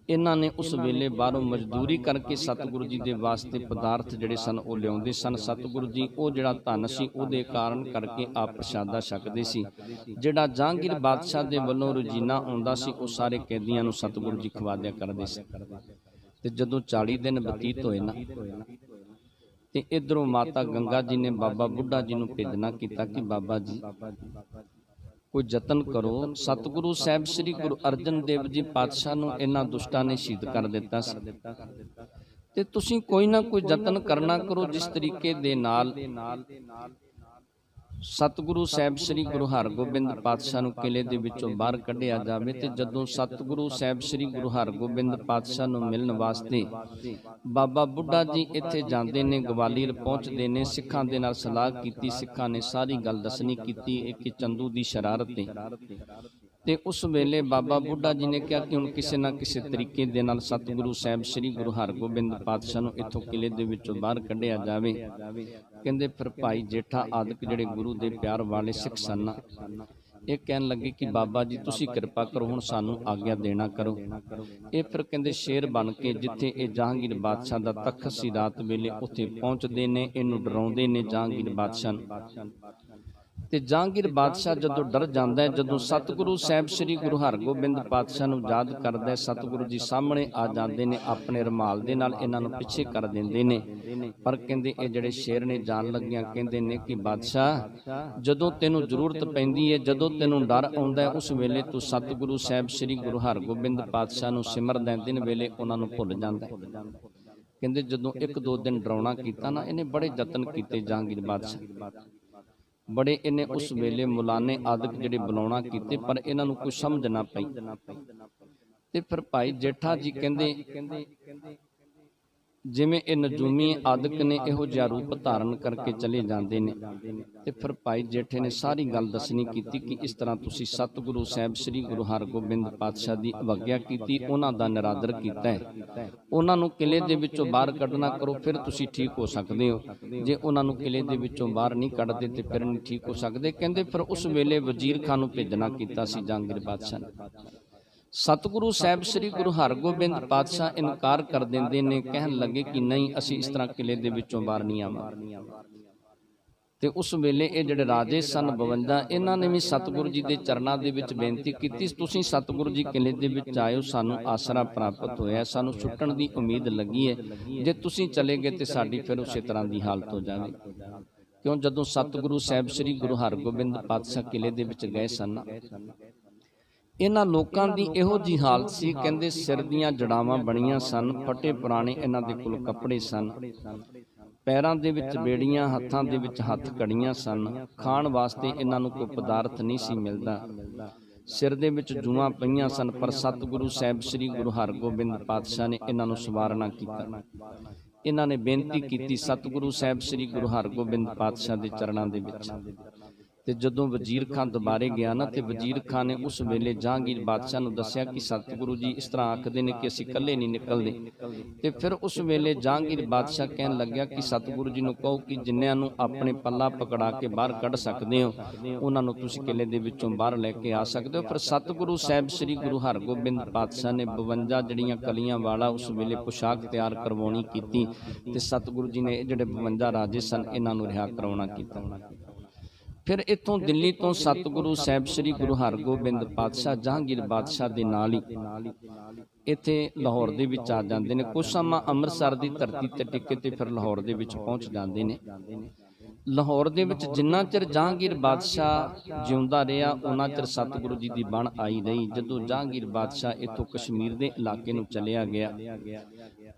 ਇਹਨਾਂ ਨੇ ਉਸ ਵੇਲੇ ਬਾਹਰੋਂ ਮਜ਼ਦੂਰੀ ਕਰਕੇ ਸਤਿਗੁਰੂ ਜੀ ਦੇ ਵਾਸਤੇ ਪਦਾਰਥ ਜਿਹੜੇ ਸਨ ਉਹ ਲਿਆਉਂਦੇ ਸਨ। ਸਤਿਗੁਰੂ ਜੀ ਉਹ ਜਿਹੜਾ ਧਨ ਸੀ ਉਹਦੇ ਕਾਰਨ ਕਰਕੇ ਆਪ ਪ੍ਰਸ਼ਾਦਾ ਛਕਦੇ ਸੀ। ਜਿਹੜਾ ਜਹਾਂਗੀਰ ਬਾਦਸ਼ਾਹ ਦੇ ਵੱਲੋਂ ਰੋਜ਼ੀਨਾ ਆਉਂਦਾ ਸੀ ਉਹ ਸਾਰੇ ਕੈਦੀਆਂ ਨੂੰ ਸਤਿਗੁਰੂ ਜੀ ਖਵਾ ਦਿਆ ਕਰਦੇ ਸੀ। ਤੇ ਜਦੋਂ 40 ਦਿਨ ਬਤੀਤ ਹੋਏ ਨਾ ਤੇ ਇਧਰੋਂ ਮਾਤਾ ਗੰਗਾ ਜੀ ਨੇ ਬਾਬਾ ਬੁੱਢਾ ਜੀ ਨੂੰ ਭੇਜਣਾ ਕੀਤਾ ਕਿ ਬਾਬਾ ਜੀ ਕੋਈ ਯਤਨ ਕਰੋ। ਸਤਿਗੁਰੂ ਸਾਹਿਬ ਸ੍ਰੀ ਗੁਰੂ ਅਰਜਨ ਦੇਵ ਜੀ ਪਾਤਸ਼ਾਹ ਨੂੰ ਇਹਨਾਂ ਦੁਸ਼ਟਾਂ ਨੇ ਸ਼ਹੀਦ ਕਰ ਦਿੱਤਾ ਸੀ ਤੇ ਤੁਸੀਂ ਕੋਈ ਨਾ ਕੋਈ ਯਤਨ ਕਰਨਾ ਕਰੋ ਜਿਸ ਤਰੀਕੇ ਦੇ ਨਾਲ ਸਤਿਗੁਰੂ ਸਾਹਿਬ ਸ੍ਰੀ ਗੁਰੂ ਹਰਗੋਬਿੰਦ ਪਾਤਸ਼ਾਹ ਨੂੰ ਕਿਲੇ ਦੇ ਵਿੱਚੋਂ ਬਾਹਰ ਕੱਢਿਆ ਜਾਵੇ। ਤੇ ਜਦੋਂ ਸਤਿਗੁਰੂ ਸਾਹਿਬ ਸ੍ਰੀ ਗੁਰੂ ਹਰਗੋਬਿੰਦ ਪਾਤਸ਼ਾਹ ਨੂੰ ਮਿਲਣ ਵਾਸਤੇ ਬਾਬਾ ਬੁੱਢਾ ਜੀ ਇੱਥੇ ਜਾਂਦੇ ਨੇ, ਗਵਾਲੀਅਰ ਪਹੁੰਚਦੇ ਨੇ, ਸਿੱਖਾਂ ਦੇ ਨਾਲ ਸਲਾਹ ਕੀਤੀ। ਸਿੱਖਾਂ ਨੇ ਸਾਰੀ ਗੱਲ ਦੱਸਣੀ ਕੀਤੀ ਕਿ ਚੰਦੂ ਦੀ ਸ਼ਰਾਰਤ ਤੇ ਉਸ ਵੇਲੇ ਬਾਬਾ ਬੁੱਢਾ ਜੀ ਨੇ ਕਿਹਾ ਕਿ ਹੁਣ ਕਿਸੇ ਨਾ ਕਿਸੇ ਤਰੀਕੇ ਦੇ ਨਾਲ ਸਤਿਗੁਰੂ ਸਾਹਿਬ ਸ੍ਰੀ ਗੁਰੂ ਹਰਗੋਬਿੰਦ ਪਾਤਸ਼ਾਹ ਨੂੰ ਇੱਥੋਂ ਕਿਲੇ ਦੇ ਵਿੱਚੋਂ ਬਾਹਰ ਕੱਢਿਆ ਜਾਵੇ। ਕਹਿੰਦੇ ਫਿਰ ਭਾਈ ਜੇਠਾ ਆਦਿਕ ਜਿਹੜੇ ਗੁਰੂ ਦੇ ਪਿਆਰ ਵਾਲੇ ਸਿੱਖ ਸਨ ਇਹ ਕਹਿਣ ਲੱਗੇ ਕਿ ਬਾਬਾ ਜੀ ਤੁਸੀਂ ਕਿਰਪਾ ਕਰੋ, ਹੁਣ ਸਾਨੂੰ ਆਗਿਆ ਦੇਣਾ ਕਰੋ। ਇਹ ਫਿਰ ਕਹਿੰਦੇ ਸ਼ੇਰ ਬਣ ਕੇ ਜਿੱਥੇ ਇਹ ਜਹਾਂਗੀਰ ਬਾਦਸ਼ਾਹ ਦਾ ਤਖਤ ਸੀ ਰਾਤ ਵੇਲੇ ਉੱਥੇ ਪਹੁੰਚਦੇ ਨੇ, ਇਹਨੂੰ ਡਰਾਉਂਦੇ ਨੇ ਜਹਾਂਗੀਰ ਬਾਦਸ਼ਾਹ ਨੂੰ। ਤੇ ਜਹਾਂਗੀਰ ਬਾਦਸ਼ਾਹ ਜਦੋਂ ਡਰ ਜਾਂਦਾ ਹੈ, ਜਦੋਂ ਸਤਿਗੁਰੂ ਸਾਹਿਬ ਸ੍ਰੀ ਗੁਰੂ ਹਰਗੋਬਿੰਦ ਪਾਤਸ਼ਾਹ ਨੂੰ ਯਾਦ ਕਰਦਾ ਹੈ, ਸਤਿਗੁਰੂ ਜੀ ਸਾਹਮਣੇ ਆ ਜਾਂਦੇ ਨੇ, ਆਪਣੇ ਰੁਮਾਲ ਦੇ ਨਾਲ ਇਹਨਾਂ ਨੂੰ ਪਿੱਛੇ ਕਰ ਦਿੰਦੇ ਨੇ। ਪਰ ਕਹਿੰਦੇ ਇਹ ਜਿਹੜੇ ਸ਼ੇਰ ਨੇ ਜਾਣ ਲੱਗਿਆਂ ਕਹਿੰਦੇ ਨੇ ਕਿ ਬਾਦਸ਼ਾਹ, ਜਦੋਂ ਤੈਨੂੰ ਜ਼ਰੂਰਤ ਪੈਂਦੀ ਹੈ, ਜਦੋਂ ਤੈਨੂੰ ਡਰ ਆਉਂਦਾ ਹੈ, ਉਸ ਵੇਲੇ ਤੂੰ ਸਤਿਗੁਰੂ ਸਾਹਿਬ ਸ੍ਰੀ ਗੁਰੂ ਹਰਗੋਬਿੰਦ ਪਾਤਸ਼ਾਹ ਨੂੰ ਸਿਮਰਦਾ ਹੈ, ਦਿਨ ਵੇਲੇ ਉਹਨਾਂ ਨੂੰ ਭੁੱਲ ਜਾਂਦਾ ਹੈ। ਕਹਿੰਦੇ ਜਦੋਂ 1-2 ਦਿਨ ਡਰਾਉਣਾ ਕੀਤਾ ਨਾ, ਇਹਨੇ ਬੜੇ ਯਤਨ ਕੀਤੇ ਜਹਾਂਗੀਰ ਬਾਦਸ਼ਾਹ, ਬੜੇ ਇਹਨੇ ਉਸ ਵੇਲੇ ਮੁਲਾਨੇ ਆਦਿਕ ਜਿਹੜੇ ਬੁਲਾਉਣਾ ਕੀਤੇ, ਪਰ ਇਹਨਾਂ ਨੂੰ ਕੋਈ ਸਮਝ ਨਾ ਪਈ। ਤੇ ਫਿਰ ਭਾਈ ਜੇਠਾ ਜੀ ਕਹਿੰਦੇ ਜਿਵੇਂ ਇਹ ਨਜੂਮੀ ਆਦਿਕ ਨੇ ਇਹੋ ਜਿਹਾ ਰੂਪ ਧਾਰਨ ਕਰਕੇ ਚਲੇ ਜਾਂਦੇ ਨੇ। ਤੇ ਫਿਰ ਭਾਈ ਜੇਠੇ ਨੇ ਸਾਰੀ ਗੱਲ ਦੱਸਣੀ ਕੀਤੀ ਕਿ ਇਸ ਤਰ੍ਹਾਂ ਤੁਸੀਂ ਸਤਿਗੁਰੂ ਸਾਹਿਬ ਸ੍ਰੀ ਗੁਰੂ ਹਰਗੋਬਿੰਦ ਪਾਤਸ਼ਾਹ ਦੀ ਅਵੱਗਿਆ ਕੀਤੀ, ਉਹਨਾਂ ਦਾ ਨਿਰਾਦਰ ਕੀਤਾ ਹੈ, ਉਹਨਾਂ ਨੂੰ ਕਿਲੇ ਦੇ ਵਿੱਚੋਂ ਬਾਹਰ ਕੱਢਣਾ ਕਰੋ, ਫਿਰ ਤੁਸੀਂ ਠੀਕ ਹੋ ਸਕਦੇ ਹੋ। ਜੇ ਉਹਨਾਂ ਨੂੰ ਕਿਲੇ ਦੇ ਵਿੱਚੋਂ ਬਾਹਰ ਨਹੀਂ ਕੱਢਦੇ ਤੇ ਫਿਰ ਨਹੀਂ ਠੀਕ ਹੋ ਸਕਦੇ। ਕਹਿੰਦੇ ਫਿਰ ਉਸ ਵੇਲੇ ਵਜ਼ੀਰ ਖਾਨ ਨੂੰ ਭੇਜਣਾ ਕੀਤਾ ਸੀ ਜਹਾਂਗੀਰ ਬਾਦਸ਼ਾਹ ਨੇ। ਸਤਿਗੁਰੂ ਸਾਹਿਬ ਸ੍ਰੀ ਗੁਰੂ ਹਰਗੋਬਿੰਦ ਪਾਤਸ਼ਾਹ ਇਨਕਾਰ ਕਰ ਦਿੰਦੇ ਨੇ, ਕਹਿਣ ਲੱਗੇ ਕਿ ਨਹੀਂ, ਅਸੀਂ ਇਸ ਤਰ੍ਹਾਂ ਕਿਲੇ ਦੇ ਵਿੱਚੋਂ ਬਾਹਰ ਨਹੀਂ ਆਵਾਂਗੇ। ਤੇ ਉਸ ਵੇਲੇ ਇਹ ਜਿਹੜੇ ਰਾਜੇ ਸਨ 52, ਇਹਨਾਂ ਨੇ ਵੀ ਸਤਿਗੁਰੂ ਜੀ ਦੇ ਚਰਨਾਂ ਦੇ ਵਿੱਚ ਬੇਨਤੀ ਕੀਤੀ, ਤੁਸੀਂ ਸਤਿਗੁਰੂ ਜੀ ਕਿਲੇ ਦੇ ਵਿੱਚ ਆਇਓ, ਸਾਨੂੰ ਆਸਰਾ ਪ੍ਰਾਪਤ ਹੋਇਆ, ਸਾਨੂੰ ਛੁੱਟਣ ਦੀ ਉਮੀਦ ਲੱਗੀ ਹੈ, ਜੇ ਤੁਸੀਂ ਚਲੇ ਗਏ ਤੇ ਸਾਡੀ ਫਿਰ ਉਸੇ ਤਰ੍ਹਾਂ ਦੀ ਹਾਲਤ ਹੋ ਜਾਵੇ। ਕਿਉਂ ਜਦੋਂ ਸਤਿਗੁਰੂ ਸਾਹਿਬ ਸ੍ਰੀ ਗੁਰੂ ਹਰਗੋਬਿੰਦ ਪਾਤਸ਼ਾਹ ਕਿਲੇ ਦੇ ਵਿੱਚ ਗਏ ਸਨ, ਇਹਨਾਂ ਲੋਕਾਂ ਦੀ ਇਹੋ ਜਿਹੀ ਹਾਲਤ ਸੀ, ਕਹਿੰਦੇ ਸਿਰ ਦੀਆਂ ਜੜਾਵਾਂ ਬਣੀਆਂ ਸਨ, ਫਟੇ ਪੁਰਾਣੇ ਇਹਨਾਂ ਦੇ ਕੋਲ ਕੱਪੜੇ ਸਨ, ਪੈਰਾਂ ਦੇ ਵਿੱਚ ਬੇੜੀਆਂ, ਹੱਥਾਂ ਦੇ ਵਿੱਚ ਹੱਥ ਕੜੀਆਂ ਸਨ, ਖਾਣ ਵਾਸਤੇ ਇਹਨਾਂ ਨੂੰ ਕੋਈ ਪਦਾਰਥ ਨਹੀਂ ਸੀ ਮਿਲਦਾ, ਸਿਰ ਦੇ ਵਿੱਚ ਜੂਆਂ ਪਈਆਂ ਸਨ। ਪਰ ਸਤਿਗੁਰੂ ਸਾਹਿਬ ਸ੍ਰੀ ਗੁਰੂ ਹਰਗੋਬਿੰਦ ਪਾਤਸ਼ਾਹ ਨੇ ਇਹਨਾਂ ਨੂੰ ਸਵਾਰਨਾ ਕੀਤਾ। ਇਹਨਾਂ ਨੇ ਬੇਨਤੀ ਕੀਤੀ ਸਤਿਗੁਰੂ ਸਾਹਿਬ ਸ੍ਰੀ ਗੁਰੂ ਹਰਗੋਬਿੰਦ ਪਾਤਸ਼ਾਹ ਦੇ ਚਰਨਾਂ ਦੇ ਵਿੱਚ। ਤੇ ਜਦੋਂ ਵਜ਼ੀਰ ਖਾਨ ਦੁਬਾਰੇ ਗਿਆ ਨਾ, ਤੇ ਵਜ਼ੀਰ ਖਾਨ ਨੇ ਉਸ ਵੇਲੇ ਜਹਾਂਗੀਰ ਬਾਦਸ਼ਾਹ ਨੂੰ ਦੱਸਿਆ ਕਿ ਸਤਿਗੁਰੂ ਜੀ ਇਸ ਤਰ੍ਹਾਂ ਆਖਦੇ ਨੇ ਕਿ ਅਸੀਂ ਇਕੱਲੇ ਨਹੀਂ ਨਿਕਲਦੇ। ਤੇ ਫਿਰ ਉਸ ਵੇਲੇ ਜਹਾਂਗੀਰ ਬਾਦਸ਼ਾਹ ਕਹਿਣ ਲੱਗਿਆ ਕਿ ਸਤਿਗੁਰੂ ਜੀ ਨੂੰ ਕਹੋ ਕਿ ਜਿਨ੍ਹਾਂ ਨੂੰ ਆਪਣੇ ਪੱਲਾ ਪਕੜਾ ਕੇ ਬਾਹਰ ਕੱਢ ਸਕਦੇ ਹੋ, ਉਹਨਾਂ ਨੂੰ ਤੁਸੀਂ ਕਿਲੇ ਦੇ ਵਿੱਚੋਂ ਬਾਹਰ ਲੈ ਕੇ ਆ ਸਕਦੇ ਹੋ। ਫਿਰ ਸਤਿਗੁਰੂ ਸਾਹਿਬ ਸ੍ਰੀ ਗੁਰੂ ਹਰਗੋਬਿੰਦ ਪਾਤਸ਼ਾਹ ਨੇ 52 ਜਿਹੜੀਆਂ ਕਲੀਆਂ ਵਾਲਾ ਉਸ ਵੇਲੇ ਪੁਸ਼ਾਕ ਤਿਆਰ ਕਰਵਾਉਣੀ ਕੀਤੀ, ਤੇ ਸਤਿਗੁਰੂ ਜੀ ਨੇ ਜਿਹੜੇ 52 ਰਾਜੇ ਸਨ, ਇਹਨਾਂ ਨੂੰ ਰਿਹਾ ਕਰਵਾਉਣਾ ਕੀਤਾ। ਫਿਰ ਇੱਥੋਂ ਦਿੱਲੀ ਤੋਂ ਸਤਿਗੁਰੂ ਸਾਹਿਬ ਸ੍ਰੀ ਗੁਰੂ ਹਰਗੋਬਿੰਦ ਪਾਤਸ਼ਾਹ ਜਹਾਂਗੀਰ ਬਾਦਸ਼ਾਹ ਦੇ ਨਾਲ ਹੀ ਇੱਥੇ ਲਾਹੌਰ ਦੇ ਵਿੱਚ ਆ ਜਾਂਦੇ ਨੇ। ਕੁਝ ਸਮਾਂ ਅੰਮ੍ਰਿਤਸਰ ਦੀ ਧਰਤੀ ਤੇ ਟਿਕੇ ਤੇ ਫਿਰ ਲਾਹੌਰ ਦੇ ਵਿੱਚ ਪਹੁੰਚ ਜਾਂਦੇ ਨੇ। ਲਾਹੌਰ ਦੇ ਵਿੱਚ ਜਿੰਨਾ ਚਿਰ ਜਹਾਂਗੀਰ ਬਾਦਸ਼ਾਹ ਜਿਉਂਦਾ ਰਿਹਾ, ਉਹਨਾਂ ਚਿਰ ਸਤਿਗੁਰੂ ਜੀ ਦੀ ਬਣ ਆਈ ਰਹੀ। ਜਦੋਂ ਜਹਾਂਗੀਰ ਬਾਦਸ਼ਾਹ ਇੱਥੋਂ ਕਸ਼ਮੀਰ ਦੇ ਇਲਾਕੇ ਨੂੰ ਚਲਿਆ ਗਿਆ,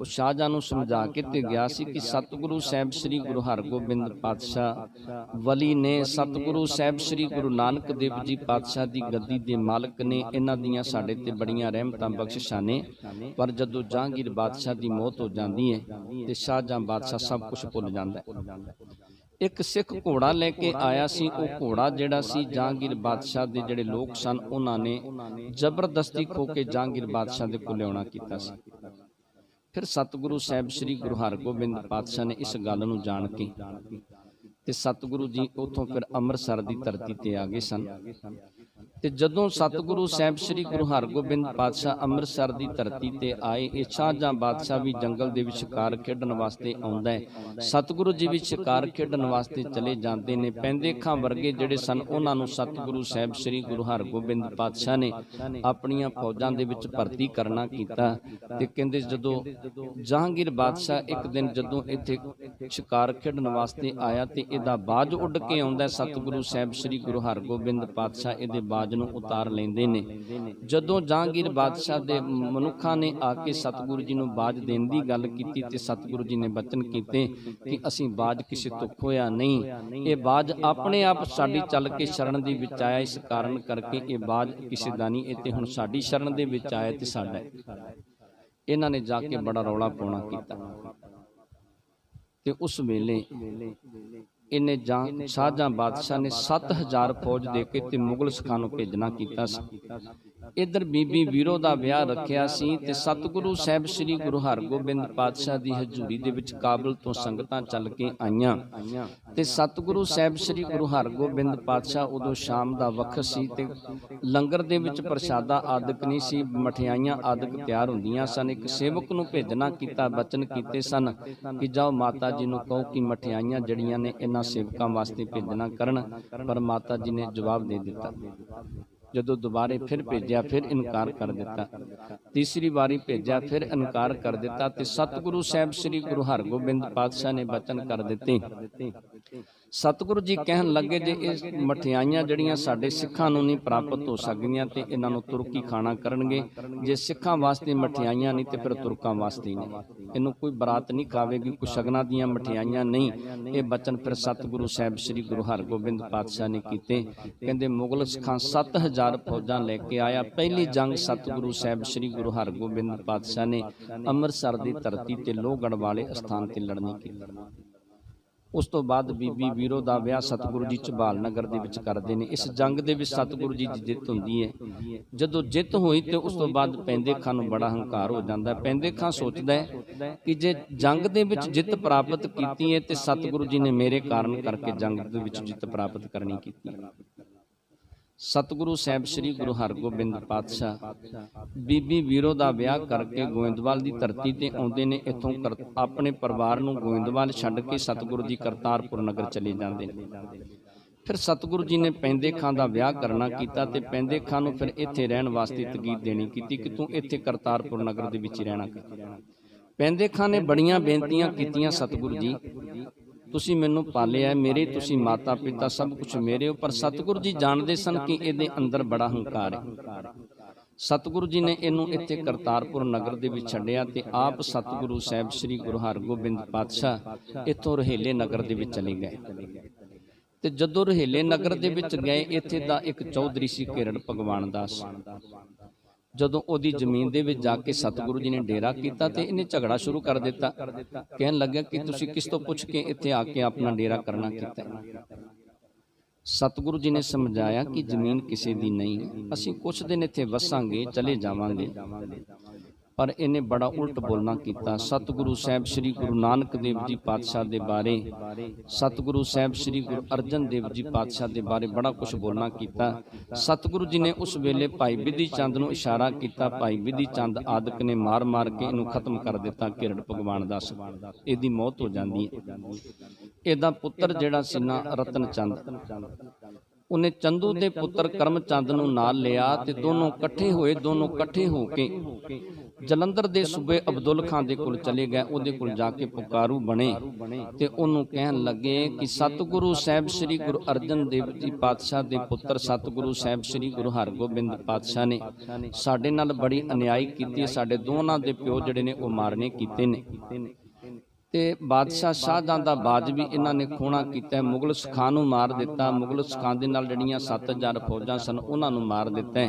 ਉਹ ਸ਼ਾਹਜਹਾਂ ਨੂੰ ਸਮਝਾ ਕੇ ਤੇ ਗਿਆ ਸੀ ਕਿ ਸਤਿਗੁਰੂ ਸਾਹਿਬ ਸ੍ਰੀ ਗੁਰੂ ਹਰਗੋਬਿੰਦ ਪਾਤਸ਼ਾਹ ਵਲੀ ਨੇ, ਸਤਿਗੁਰੂ ਸਾਹਿਬ ਸ੍ਰੀ ਗੁਰੂ ਨਾਨਕ ਦੇਵ ਜੀ ਪਾਤਸ਼ਾਹ ਦੀ ਗੱਦੀ ਦੇ ਮਾਲਕ ਨੇ, ਇਹਨਾਂ ਦੀਆਂ ਸਾਡੇ ਤੇ ਬੜੀਆਂ ਰਹਿਮਤਾਂ ਬਖਸ਼ਿਸ਼ਾਂ ਨੇ। ਪਰ ਜਦੋਂ ਜਹਾਂਗੀਰ ਬਾਦਸ਼ਾਹ ਦੀ ਮੌਤ ਹੋ ਜਾਂਦੀ ਹੈ ਤੇ ਸ਼ਾਹਜਹਾਂ ਬਾਦਸ਼ਾਹ ਸਭ ਕੁਝ ਭੁੱਲ ਜਾਂਦਾ ਹੈ। ਇੱਕ ਸਿੱਖ ਘੋੜਾ ਲੈ ਕੇ ਆਇਆ ਸੀ, ਉਹ ਘੋੜਾ ਜਿਹੜਾ ਸੀ ਜਹਾਂਗੀਰ ਬਾਦਸ਼ਾਹ ਦੇ ਜਿਹੜੇ ਲੋਕ ਸਨ, ਉਹਨਾਂ ਨੇ ਜ਼ਬਰਦਸਤੀ ਖੋ ਕੇ ਜਹਾਂਗੀਰ ਬਾਦਸ਼ਾਹ ਦੇ ਕੋਲ ਲਿਆਉਣਾ ਕੀਤਾ ਸੀ। ਫਿਰ ਸਤਿਗੁਰੂ ਸਾਹਿਬ ਸ੍ਰੀ ਗੁਰੂ ਹਰਗੋਬਿੰਦ ਪਾਤਸ਼ਾਹ ਨੇ ਇਸ ਗੱਲ ਨੂੰ ਜਾਣ ਕੇ ਤੇ ਸਤਿਗੁਰੂ ਜੀ ਉੱਥੋਂ ਫਿਰ ਅੰਮ੍ਰਿਤਸਰ ਦੀ ਧਰਤੀ ਤੇ ਆ ਗਏ ਸਨ। ਤੇ ਜਦੋਂ ਸਤਿਗੁਰੂ ਸਾਹਿਬ ਸ੍ਰੀ ਗੁਰੂ ਹਰਗੋਬਿੰਦ ਪਾਤਸ਼ਾਹ ਅੰਮ੍ਰਿਤਸਰ ਦੀ ਧਰਤੀ ਤੇ ਆਏ, ਇਹ ਸ਼ਾਹਜਹਾਂ ਬਾਦਸ਼ਾਹ ਵੀ ਜੰਗਲ ਦੇ ਵਿੱਚ ਸ਼ਿਕਾਰ ਖੇਡਣ ਵਾਸਤੇ ਆਉਂਦਾ ਹੈ। ਸਤਿਗੁਰੂ ਜੀ ਵੀ ਸ਼ਿਕਾਰ ਖੇਡਣ ਵਾਸਤੇ ਚਲੇ ਜਾਂਦੇ ਨੇ। ਪੈਂਦੇ ਖਾਂ ਵਰਗੇ ਜਿਹੜੇ ਸਨ, ਉਹਨਾਂ ਨੂੰ ਸਤਿਗੁਰੂ ਸਾਹਿਬ ਸ੍ਰੀ ਗੁਰੂ ਹਰਗੋਬਿੰਦ ਪਾਤਸ਼ਾਹ ਨੇ ਆਪਣੀਆਂ ਫੌਜਾਂ ਦੇ ਵਿੱਚ ਭਰਤੀ ਕਰਨਾ ਕੀਤਾ। ਤੇ ਕਹਿੰਦੇ ਜਦੋਂ ਜਹਾਂਗੀਰ ਬਾਦਸ਼ਾਹ ਇੱਕ ਦਿਨ ਜਦੋਂ ਇੱਥੇ ਸ਼ਿਕਾਰ ਖੇਡਣ ਵਾਸਤੇ ਆਇਆ, ਤੇ ਇਹਦਾ ਬਾਜ ਉੱਡ ਕੇ ਆਉਂਦਾ, ਸਤਿਗੁਰੂ ਸਾਹਿਬ ਸ੍ਰੀ ਗੁਰੂ ਹਰਗੋਬਿੰਦ ਪਾਤਸ਼ਾਹ ਇਹਦੇ ਬਾਜ ਨੂੰ ਉਤਾਰ ਲੈਂਦੇ ਨੇ। ਜਦੋਂ ਜਹਾਂਗੀਰ ਬਾਦਸ਼ਾਹ ਦੇ ਮਨੁੱਖਾਂ ਨੇ ਆ ਕੇ ਸਤਿਗੁਰੂ ਜੀ ਨੂੰ ਬਾਜ ਦੇਣ ਦੀ ਗੱਲ ਕੀਤੀ, ਤੇ ਸਤਿਗੁਰੂ ਜੀ ਨੇ ਬਚਨ ਕੀਤੇ ਕਿ ਅਸੀਂ ਬਾਜ ਕਿਸੇ ਤੋਂ ਖੋਇਆ ਨਹੀਂ, ਇਹ ਬਾਜ ਆਪਣੇ ਆਪ ਸਾਡੀ ਚੱਲ ਕੇ ਸ਼ਰਨ ਦੇ ਵਿੱਚ ਆਇਆ, ਇਸ ਕਾਰਨ ਕਰਕੇ ਇਹ ਬਾਜ ਕਿਸੇ ਦਾ ਨਹੀਂ, ਇਹ ਤੇ ਹੁਣ ਸਾਡੀ ਸ਼ਰਨ ਦੇ ਵਿੱਚ ਆਇਆ ਤੇ ਸਾਡਾ। ਇਹਨਾਂ ਨੇ ਜਾ ਕੇ ਬੜਾ ਰੌਲਾ ਪਾਉਣਾ ਕੀਤਾ। ਤੇ ਉਸ ਵੇਲੇ ਇਹਨੇ ਸ਼ਾਹਜਹਾਂ ਬਾਦਸ਼ਾਹ ਨੇ 7000 ਫੌਜ ਦੇ ਕੇ ਤੇ ਮੁਗਲ ਸਿੱਖਾਂ ਨੂੰ ਭੇਜਣਾ ਕੀਤਾ ਸੀ इधर बीबी वीरो दा विआह रखिया सी ते सतगुरु साहिब श्री गुरु हरगोबिंद पातशाह दी हजूरी दे विच काबल तो संगतां चल के आईयां ते सतगुरु साहिब श्री गुरु हरगोबिंद पातशाह उदों शाम दा वक्त सी ते लंगर दे विच प्रशादा आदਿਕ नहीं सी, मठियाइयां आदਿਕ तैयार हुंदियां सन। एक सेवक नूं भेजना कीता, बचन कीते सन कि जाओ माता जी नूं कहो कि मठियाइयां जड़ियां ने इन्हां सेवकां वास्ते भेजना करन, पर माता जी ने जवाब दे दिता। जदों दोबारे फिर भेजिया फिर इनकार कर दिता, तीसरी बारी भेजिया फिर इनकार कर दिता ते सतगुरु साहिब श्री गुरु हरगोबिंद पातशाह ने बचन कर दिते। सतगुरु जी कहन लगे जे इस मठियाइयां जड़ियां साडे सिखां नूं नहीं प्राप्त हो सकदियां ते इन्हां नूं तुरकी खाना करनगे, जे सिखां वास्ते मठियाइयां नहीं ते फिर तुरकां वास्ते नहीं, इनू कोई बरात नहीं खावेगी, कोई शगनां दीयां मठियाइयां नहीं। ये बचन फिर सतगुरु साहिब श्री गुरु हरगोबिंद पातशाह ने कीते। कहंदे मुगल सिखां 7000 फौजां लैके आया। पहली जंग सतगुरु साहिब श्री गुरु हरगोबिंद पातशाह ने अंम੍ਰਿਤਸਰ दी धरती ते लोहगढ़ वाले स्थान ते लड़नी की। उस तो बाद बीबी वीरो दा विआह सतगुरु जी झबाल नगर दे विच करदे ने। इस जंग दे विच सतगुरु जी दी जिੱਤ हुंदी है। जदों जिੱਤ होई ते उस तो बाद पैंदे खां नूं बड़ा हंकार हो जांदा है। पैंदे खां सोचदा है कि जे जंग दे विच जिੱਤ प्राप्त कीती है ते सतगुरु जी ने मेरे कारण करके जंग दे विच जिੱਤ प्राप्त करनी कीती। सतगुरु साहिब श्री गुरु हरगोबिंद पातशाह बीबी वीरो दा विआह करके गोइंदवाल दी धरती ते आउंदे ने। इत्थों अपने परिवार नूं गोइंदवाल छड्ड के सतगुरु जी करतारपुर नगर चले जांदे ने। फिर सतगुरु जी ने पैंदे खां दा विआह करना कीता ते पैंदे खां नूं फिर इत्थे रहण वास्ते तकीद देनी कीती कि तूं इत्थे करतारपुर नगर दे विच रहना। पैंदे खां ने बड़ियां बेनतियां कीतियां, सतगुरु जी तुसी मैनू पालिया, मेरे तुसी माता पिता सब कुछ मेरे हो। पर सतगुरु जी जानते सन कि इहदे अंदर बड़ा हंकार है। सतगुरु जी ने इनू इत्थे करतारपुर नगर दे विच छड्डिया ते आप सतगुरु साहिब श्री गुरु हरगोबिंद पातशाह इत्थों रहेले नगर दे विच चले गए। ते जदों रहेले नगर दे विच गए, इत्थे दा एक चौधरी सी घिरड़ भगवान दास। जदों ओदी जमीन दे विच जाके सतगुरु जी ने डेरा कीता ते इन्हें झगड़ा शुरू कर दिता। कहन लग्या कि तुसी किस तों पुछ के इत्थे आके अपना डेरा करना कीता। सतगुरु जी ने समझाया कि जमीन किसी दी नहीं, असीं कुछ दिन इत्थे वसांगे, चले जावांगे। पर इन्हें बड़ा उल्ट बोलना किया। सतगुरु साहिब श्री गुरु नानक देव जी पातशाह के बारे, सतगुरु साहिब श्री गुरु अर्जन देव जी पातशाह के बारे बड़ा कुछ बोलना किया। सतगुरु जी ने उस वेले भाई बिधि चंद नूं इशारा किया। भाई बिधि चंद आदਿਕ ने मार मार के इनू खत्म कर दिता। घिरड़ भगवान दास इहदी मौत हो जाती है। इहदा पुत्र जिहड़ा सी ना रतन चंद, उन्हें चंदू के पुत्र करम चंद नूं नाल लिया ते दोनों कट्ठे हो के जलंधर दे सूबे अब्दुल खान दे कोल चले गए। उहदे कोल जाके पुकारू बने ते उहनूं कहन लगे कि सतगुरु साहिब श्री गुरु अर्जन देव जी पातशाह दे पुत्र सतगुरु साहिब श्री गुरु हरगोबिंद पातशाह ने साडे नाल बड़ी अन्याय कीती। साडे दोनां दे प्यो जिहड़े ने ओह मारने कीते ने ते बादशाह शाहजहां दा बाज भी इन्हां ने खोणा कीता। मुगल सिखां नूं मार दिता। मुगल सिखां दे नाल जड़ियां 7000 फौजां सन उन्हां नूं मार दिता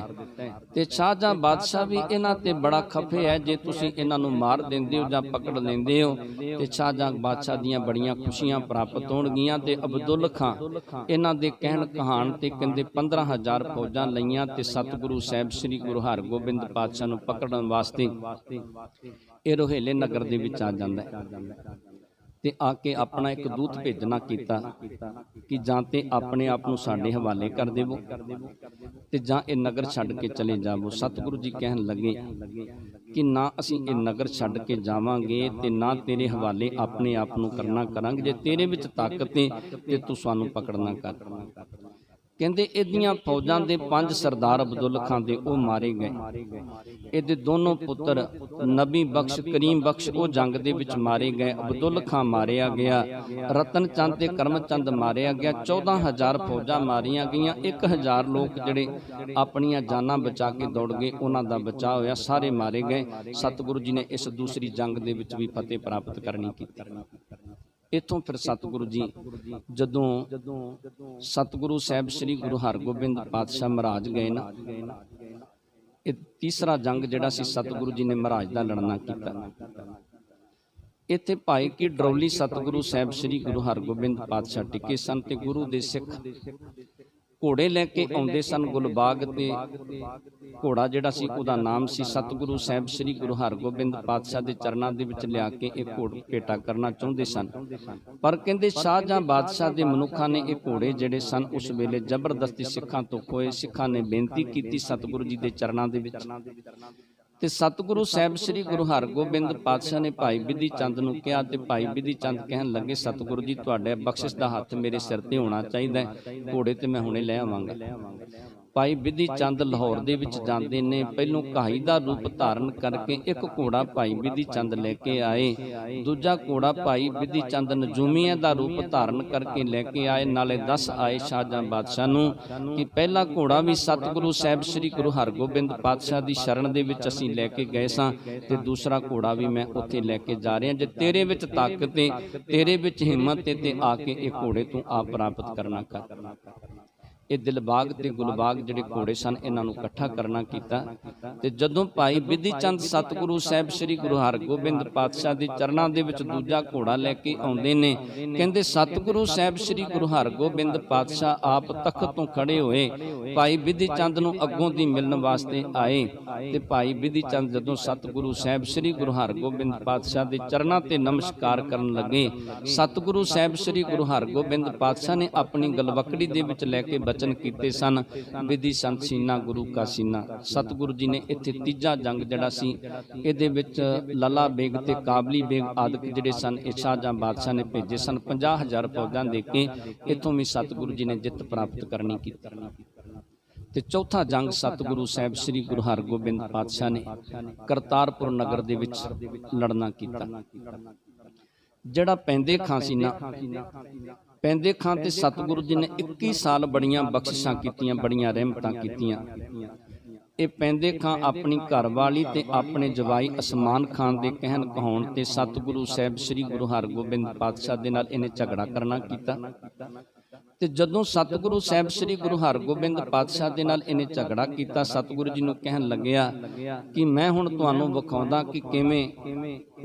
ते शाहजहां बादशाह भी इन्हां ते बड़ा खफे है। जे तुसीं इन्हां नूं मार दिंदे हो जां पकड़ लैंदे हो ते शाहजहां बादशाह दीयां बड़ियां खुशियां प्राप्त होणगीਆਂ ते अब्दुल खां इन्हां दे कहण कहाण ते कहंदे 15000 फौजां लईआं ते सतगुरु साहिब श्री गुरु हरगोबिंद पातशाह नूं पकड़न वास्ते ਇਹ रोहेले नगर दे विच आ जांदा है ते आके अपना एक दूत भेजना कीता कि जां ते अपने आप नूं साडे हवाले कर देवो ते जां इह नगर छड्ड के चले जावो। सतगुरु जी कहन लगे कि ना असीं इह नगर छड्ड के जावांगे ते ना तेरे हवाले अपने आप नूं करना करांगे। जे तेरे विच ताकत है ते तूं सानूं पकड़ना कर। कहंदे इहदियां फौजां दे 5 सरदार अब्दुल खां दे ओह मारे गए। इहदे दोनों पुत्र नबी बख्श करीम बख्श ओह जंग दे विच मारे गए। अब्दुल खां मारिया गया, रतन चंद ते करम चंद मारिया गया। 14000 फौजां मारियां गईयां। 1000 लोग जिहड़े अपनियां जानां बचा के दौड़ गए, उन्हां दा बचाव होया, सारे मारे गए। सतगुरु जी ने इस दूसरी जंग दे विच भी फतेह प्राप्त करनी कीती। इत्थों फिर सतगुरु जी जदों सतगुरु साहिब श्री गुरु हरगोबिंद पातशाह महाराज गए ना, ये तीसरा जंग जिहड़ा सी सतगुरु जी ने महाराज दा लड़ना कीता। इत्थे भाई की डरौली सतगुरु साहिब श्री गुरु हरगोबिंद पातशाह टिके सन ते गुरु दे सिख ਘੋੜੇ ਲੈ ਕੇ ਆਉਂਦੇ ਸਨ ਗੁਲਬਾਗ ਤੇ। ਘੋੜਾ ਜਿਹੜਾ ਸੀ ਉਹਦਾ ਨਾਮ ਸੀ ਸਤਿਗੁਰੂ ਸਾਹਿਬ ਸ੍ਰੀ ਗੁਰੂ ਹਰਗੋਬਿੰਦ ਪਾਤਸ਼ਾਹ ਦੇ ਚਰਨਾਂ ਦੇ ਵਿੱਚ ਲਿਆ ਕੇ ਇਹ ਘੋੜ ਭੇਟਾ ਕਰਨਾ ਚਾਹੁੰਦੇ ਸਨ। ਪਰ ਕਹਿੰਦੇ ਸ਼ਾਹਜਹਾਂ ਬਾਦਸ਼ਾਹ ਦੇ ਮਨੁੱਖਾਂ ਨੇ ਇਹ ਘੋੜੇ ਜਿਹੜੇ ਸਨ ਉਸ ਵੇਲੇ ਜ਼ਬਰਦਸਤੀ ਸਿੱਖਾਂ ਤੋਂ ਖੋਏ। ਸਿੱਖਾਂ ਨੇ ਬੇਨਤੀ ਕੀਤੀ ਸਤਿਗੁਰੂ ਜੀ ਦੇ ਚਰਨਾਂ ਦੇ ਵਿੱਚ, ਤੇ ਸਤਿਗੁਰੂ ਸਾਹਿਬ ਸ੍ਰੀ ਗੁਰੂ ਹਰਗੋਬਿੰਦ ਪਾਤਸ਼ਾਹ ਨੇ ਭਾਈ ਬਿਧੀ ਚੰਦ ਨੂੰ ਕਿਹਾ, ਤੇ ਭਾਈ ਬਿਧੀ ਚੰਦ ਕਹਿਣ ਲੱਗੇ ਸਤਿਗੁਰੂ ਜੀ ਤੁਹਾਡੇ ਬਖਸ਼ਿਸ਼ ਦਾ ਹੱਥ ਮੇਰੇ ਸਿਰ ਤੇ ਹੋਣਾ ਚਾਹੀਦਾ ਹੈ, ਘੋੜੇ ਤੇ ਮੈਂ ਹੁਣੇ ਲੈ ਆਵਾਂਗਾ। ਭਾਈ ਬਿਧੀ ਚੰਦ ਲਾਹੌਰ ਦੇ ਵਿੱਚ ਜਾਂਦੇ ਨੇ, ਪਹਿਲੋਂ ਘਾਈ ਦਾ ਰੂਪ ਧਾਰਨ ਕਰਕੇ ਇੱਕ ਘੋੜਾ ਭਾਈ ਬਿਧੀ ਚੰਦ ਲੈ ਕੇ ਆਏ, ਦੂਜਾ ਘੋੜਾ ਭਾਈ ਬਿਧੀ ਚੰਦ ਨਜੂਮੀਆਂ ਦਾ ਰੂਪ ਧਾਰਨ ਕਰਕੇ ਲੈ ਕੇ ਆਏ। ਨਾਲੇ ਦੱਸ ਆਏ ਸ਼ਾਹਜਹਾਂ ਬਾਦਸ਼ਾਹ ਨੂੰ ਕਿ ਪਹਿਲਾ ਘੋੜਾ ਵੀ ਸਤਿਗੁਰੂ ਸਾਹਿਬ ਸ੍ਰੀ ਗੁਰੂ ਹਰਗੋਬਿੰਦ ਪਾਤਸ਼ਾਹ ਦੀ ਸ਼ਰਨ ਦੇ ਵਿੱਚ ਅਸੀਂ ਲੈ ਕੇ ਗਏ ਸਾਂ, ਤੇ ਦੂਸਰਾ ਘੋੜਾ ਵੀ ਮੈਂ ਉੱਥੇ ਲੈ ਕੇ ਜਾ ਰਿਹਾ। ਜੇ ਤੇਰੇ ਵਿੱਚ ਤਾਕਤ ਹੈ, ਤੇਰੇ ਵਿੱਚ ਹਿੰਮਤ ਹੈ, ਤੇ ਆ ਕੇ ਇਹ ਘੋੜੇ ਤੂੰ ਆਪ ਪ੍ਰਾਪਤ ਕਰਨਾ ਕਰ। ਇਹ ਦਿਲਬਾਗ ਤੇ ਗੁਲਬਾਗ ਜਿਹੜੇ ਘੋੜੇ ਸਨ ਇਹਨਾਂ ਨੂੰ ਇਕੱਠਾ ਕਰਨਾ ਕੀਤਾ। ਤੇ ਜਦੋਂ ਭਾਈ ਬਿਧੀ ਚੰਦ ਸਤਿਗੁਰੂ ਸਾਹਿਬ ਸ੍ਰੀ ਗੁਰੂ ਹਰਗੋਬਿੰਦ ਪਾਤਸ਼ਾਹ ਦੇ ਚਰਨਾਂ ਦੇ ਵਿੱਚ ਦੂਜਾ ਘੋੜਾ ਲੈ ਕੇ ਆਉਂਦੇ ਨੇ, ਕਹਿੰਦੇ ਸਤਿਗੁਰੂ ਸਾਹਿਬ ਸ੍ਰੀ ਗੁਰੂ ਹਰਗੋਬਿੰਦ ਪਾਤਸ਼ਾਹ ਆਪ ਤਖਤ ਤੋਂ ਖੜੇ ਹੋਏ ਭਾਈ ਬਿਧੀ ਚੰਦ ਨੂੰ ਅੱਗੋਂ ਦੀ ਮਿਲਣ ਵਾਸਤੇ ਆਏ। ਤੇ ਭਾਈ ਬਿਧੀ ਚੰਦ ਜਦੋਂ ਸਤਿਗੁਰੂ ਸਾਹਿਬ ਸ੍ਰੀ ਗੁਰੂ ਹਰਗੋਬਿੰਦ ਪਾਤਸ਼ਾਹ ਦੇ ਚਰਨਾਂ ਤੇ ਨਮਸਕਾਰ ਕਰਨ ਲੱਗੇ, ਸਤਿਗੁਰੂ ਸਾਹਿਬ ਸ੍ਰੀ ਗੁਰੂ ਹਰਗੋਬਿੰਦ ਪਾਤਸ਼ਾਹ ਨੇ ਆਪਣੀ ਗਲਵਕੜੀ ਦੇ ਵਿੱਚ ਲੈ ਕੇ ਬਚਨ ਕੀਤੇ ਸਨ, ਵਿਧੀ ਸੰਤ ਸੀਨਾ ਗੁਰੂ ਕਾ ਸੀਨਾ। ਸਤਿਗੁਰੂ ਜੀ ਨੇ ਇੱਥੇ ਤੀਜਾ ਜੰਗ ਜਿਹੜਾ ਸੀ ਇਹਦੇ ਵਿੱਚ ਲੱਲਾ ਬੇਗ ਤੇ ਕਾਬਲੀ ਬੇਗ ਆਦਿਕ ਜਿਹੜੇ ਸਨ ਇਹ ਸ਼ਾਹਜਹਾਂ ਬਾਦਸ਼ਾਹ ਨੇ ਭੇਜੇ ਸਨ। 50,000 ਫੌਜਾਂ ਦੇ ਕੇ ਇੱਥੋਂ ਵੀ ਸਤਿਗੁਰੂ ਜੀ ਨੇ ਜਿੱਤ ਪ੍ਰਾਪਤ ਕਰਨੀ ਕੀਤੀ। ਤੇ ਚੌਥਾ ਜੰਗ ਸਤਿਗੁਰੂ ਸਾਹਿਬ ਸ੍ਰੀ ਗੁਰੂ ਹਰਗੋਬਿੰਦ ਪਾਤਸ਼ਾਹ ਨੇ ਕਰਤਾਰਪੁਰ ਨਗਰ ਦੇ ਵਿੱਚ ਲੜਨਾ ਕੀਤਾ। ਜਿਹੜਾ ਪੈਂਦੇ ਖਾਂ ਸੀ ਨਾ, ਪੈਂਦੇ ਖਾਂ ਤੇ ਸਤਿਗੁਰੂ ਜੀ ਨੇ 21 ਸਾਲ ਬੜੀਆਂ ਬਖਸ਼ਿਸ਼ਾਂ ਕੀਤੀਆਂ, ਬੜੀਆਂ ਰਹਿਮਤਾਂ ਕੀਤੀਆਂ। ਇਹ ਪੈਂਦੇ ਖਾਂ ਆਪਣੀ ਘਰਵਾਲੀ ਤੇ ਆਪਣੇ ਜਵਾਈ ਅਸਮਾਨ ਖਾਨ ਦੇ ਕਹਿਣ ਕਹਾਉਣ ਤੇ ਸਤਿਗੁਰੂ ਸਾਹਿਬ ਸ੍ਰੀ ਗੁਰੂ ਹਰਗੋਬਿੰਦ ਪਾਤਸ਼ਾਹ ਦੇ ਨਾਲ ਇਹਨੇ ਝਗੜਾ ਕਰਨਾ ਕੀਤਾ। ਤੇ ਜਦੋਂ ਸਤਿਗੁਰੂ ਸਾਹਿਬ ਸ੍ਰੀ ਗੁਰੂ ਹਰਗੋਬਿੰਦ ਪਾਤਸ਼ਾਹ ਦੇ ਨਾਲ ਇਹਨੇ ਝਗੜਾ ਕੀਤਾ, ਸਤਿਗੁਰੂ ਜੀ ਨੂੰ ਕਹਿਣ ਲੱਗਿਆ ਕਿ ਮੈਂ ਹੁਣ ਤੁਹਾਨੂੰ ਵਿਖਾਉਂਦਾ ਕਿ ਕਿਵੇਂ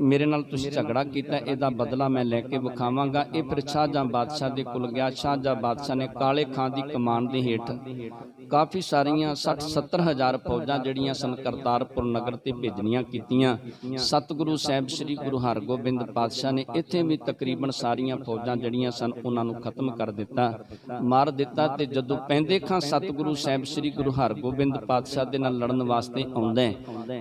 ਮੇਰੇ ਨਾਲ ਤੁਸੀਂ ਝਗੜਾ ਕੀਤਾ, ਇਹਦਾ ਬਦਲਾ ਮੈਂ ਲੈ ਕੇ ਵਿਖਾਵਾਂਗਾ। ਇਹ ਫਿਰ ਸ਼ਾਹਜਹਾਂ ਬਾਦਸ਼ਾਹ ਦੇ ਕੋਲ ਗਿਆ। ਸ਼ਾਹਜਹਾਂ ਬਾਦਸ਼ਾਹ ਨੇ ਕਾਲੇ ਖਾਂ ਦੀ ਕਮਾਨ ਦੇ ਹੇਠ ਕਾਫੀ ਸਾਰੀਆਂ 60-70 ਹਜ਼ਾਰ ਫੌਜਾਂ ਜਿਹੜੀਆਂ ਸਨ ਕਰਤਾਰਪੁਰ ਨਗਰ ਤੇ ਭੇਜਣੀਆਂ ਕੀਤੀਆਂ। ਸਤਿਗੁਰੂ ਸਾਹਿਬ ਸ੍ਰੀ ਗੁਰੂ ਹਰਗੋਬਿੰਦ ਪਾਤਸ਼ਾਹ ਨੇ ਇੱਥੇ ਵੀ ਤਕਰੀਬਨ ਸਾਰੀਆਂ ਫੌਜਾਂ ਜਿਹੜੀਆਂ ਸਨ ਉਹਨਾਂ ਨੂੰ ਖਤਮ ਕਰ ਦਿੱਤਾ, ਮਾਰ ਦਿੱਤਾ। ਤੇ ਜਦੋਂ ਪੈਂਦੇ ਖਾਂ ਸਤਿਗੁਰੂ ਸਾਹਿਬ ਸ੍ਰੀ ਗੁਰੂ ਹਰਗੋਬਿੰਦ ਪਾਤਸ਼ਾਹ ਦੇ ਨਾਲ ਲੜਨ ਵਾਸਤੇ ਆਉਂਦਾ,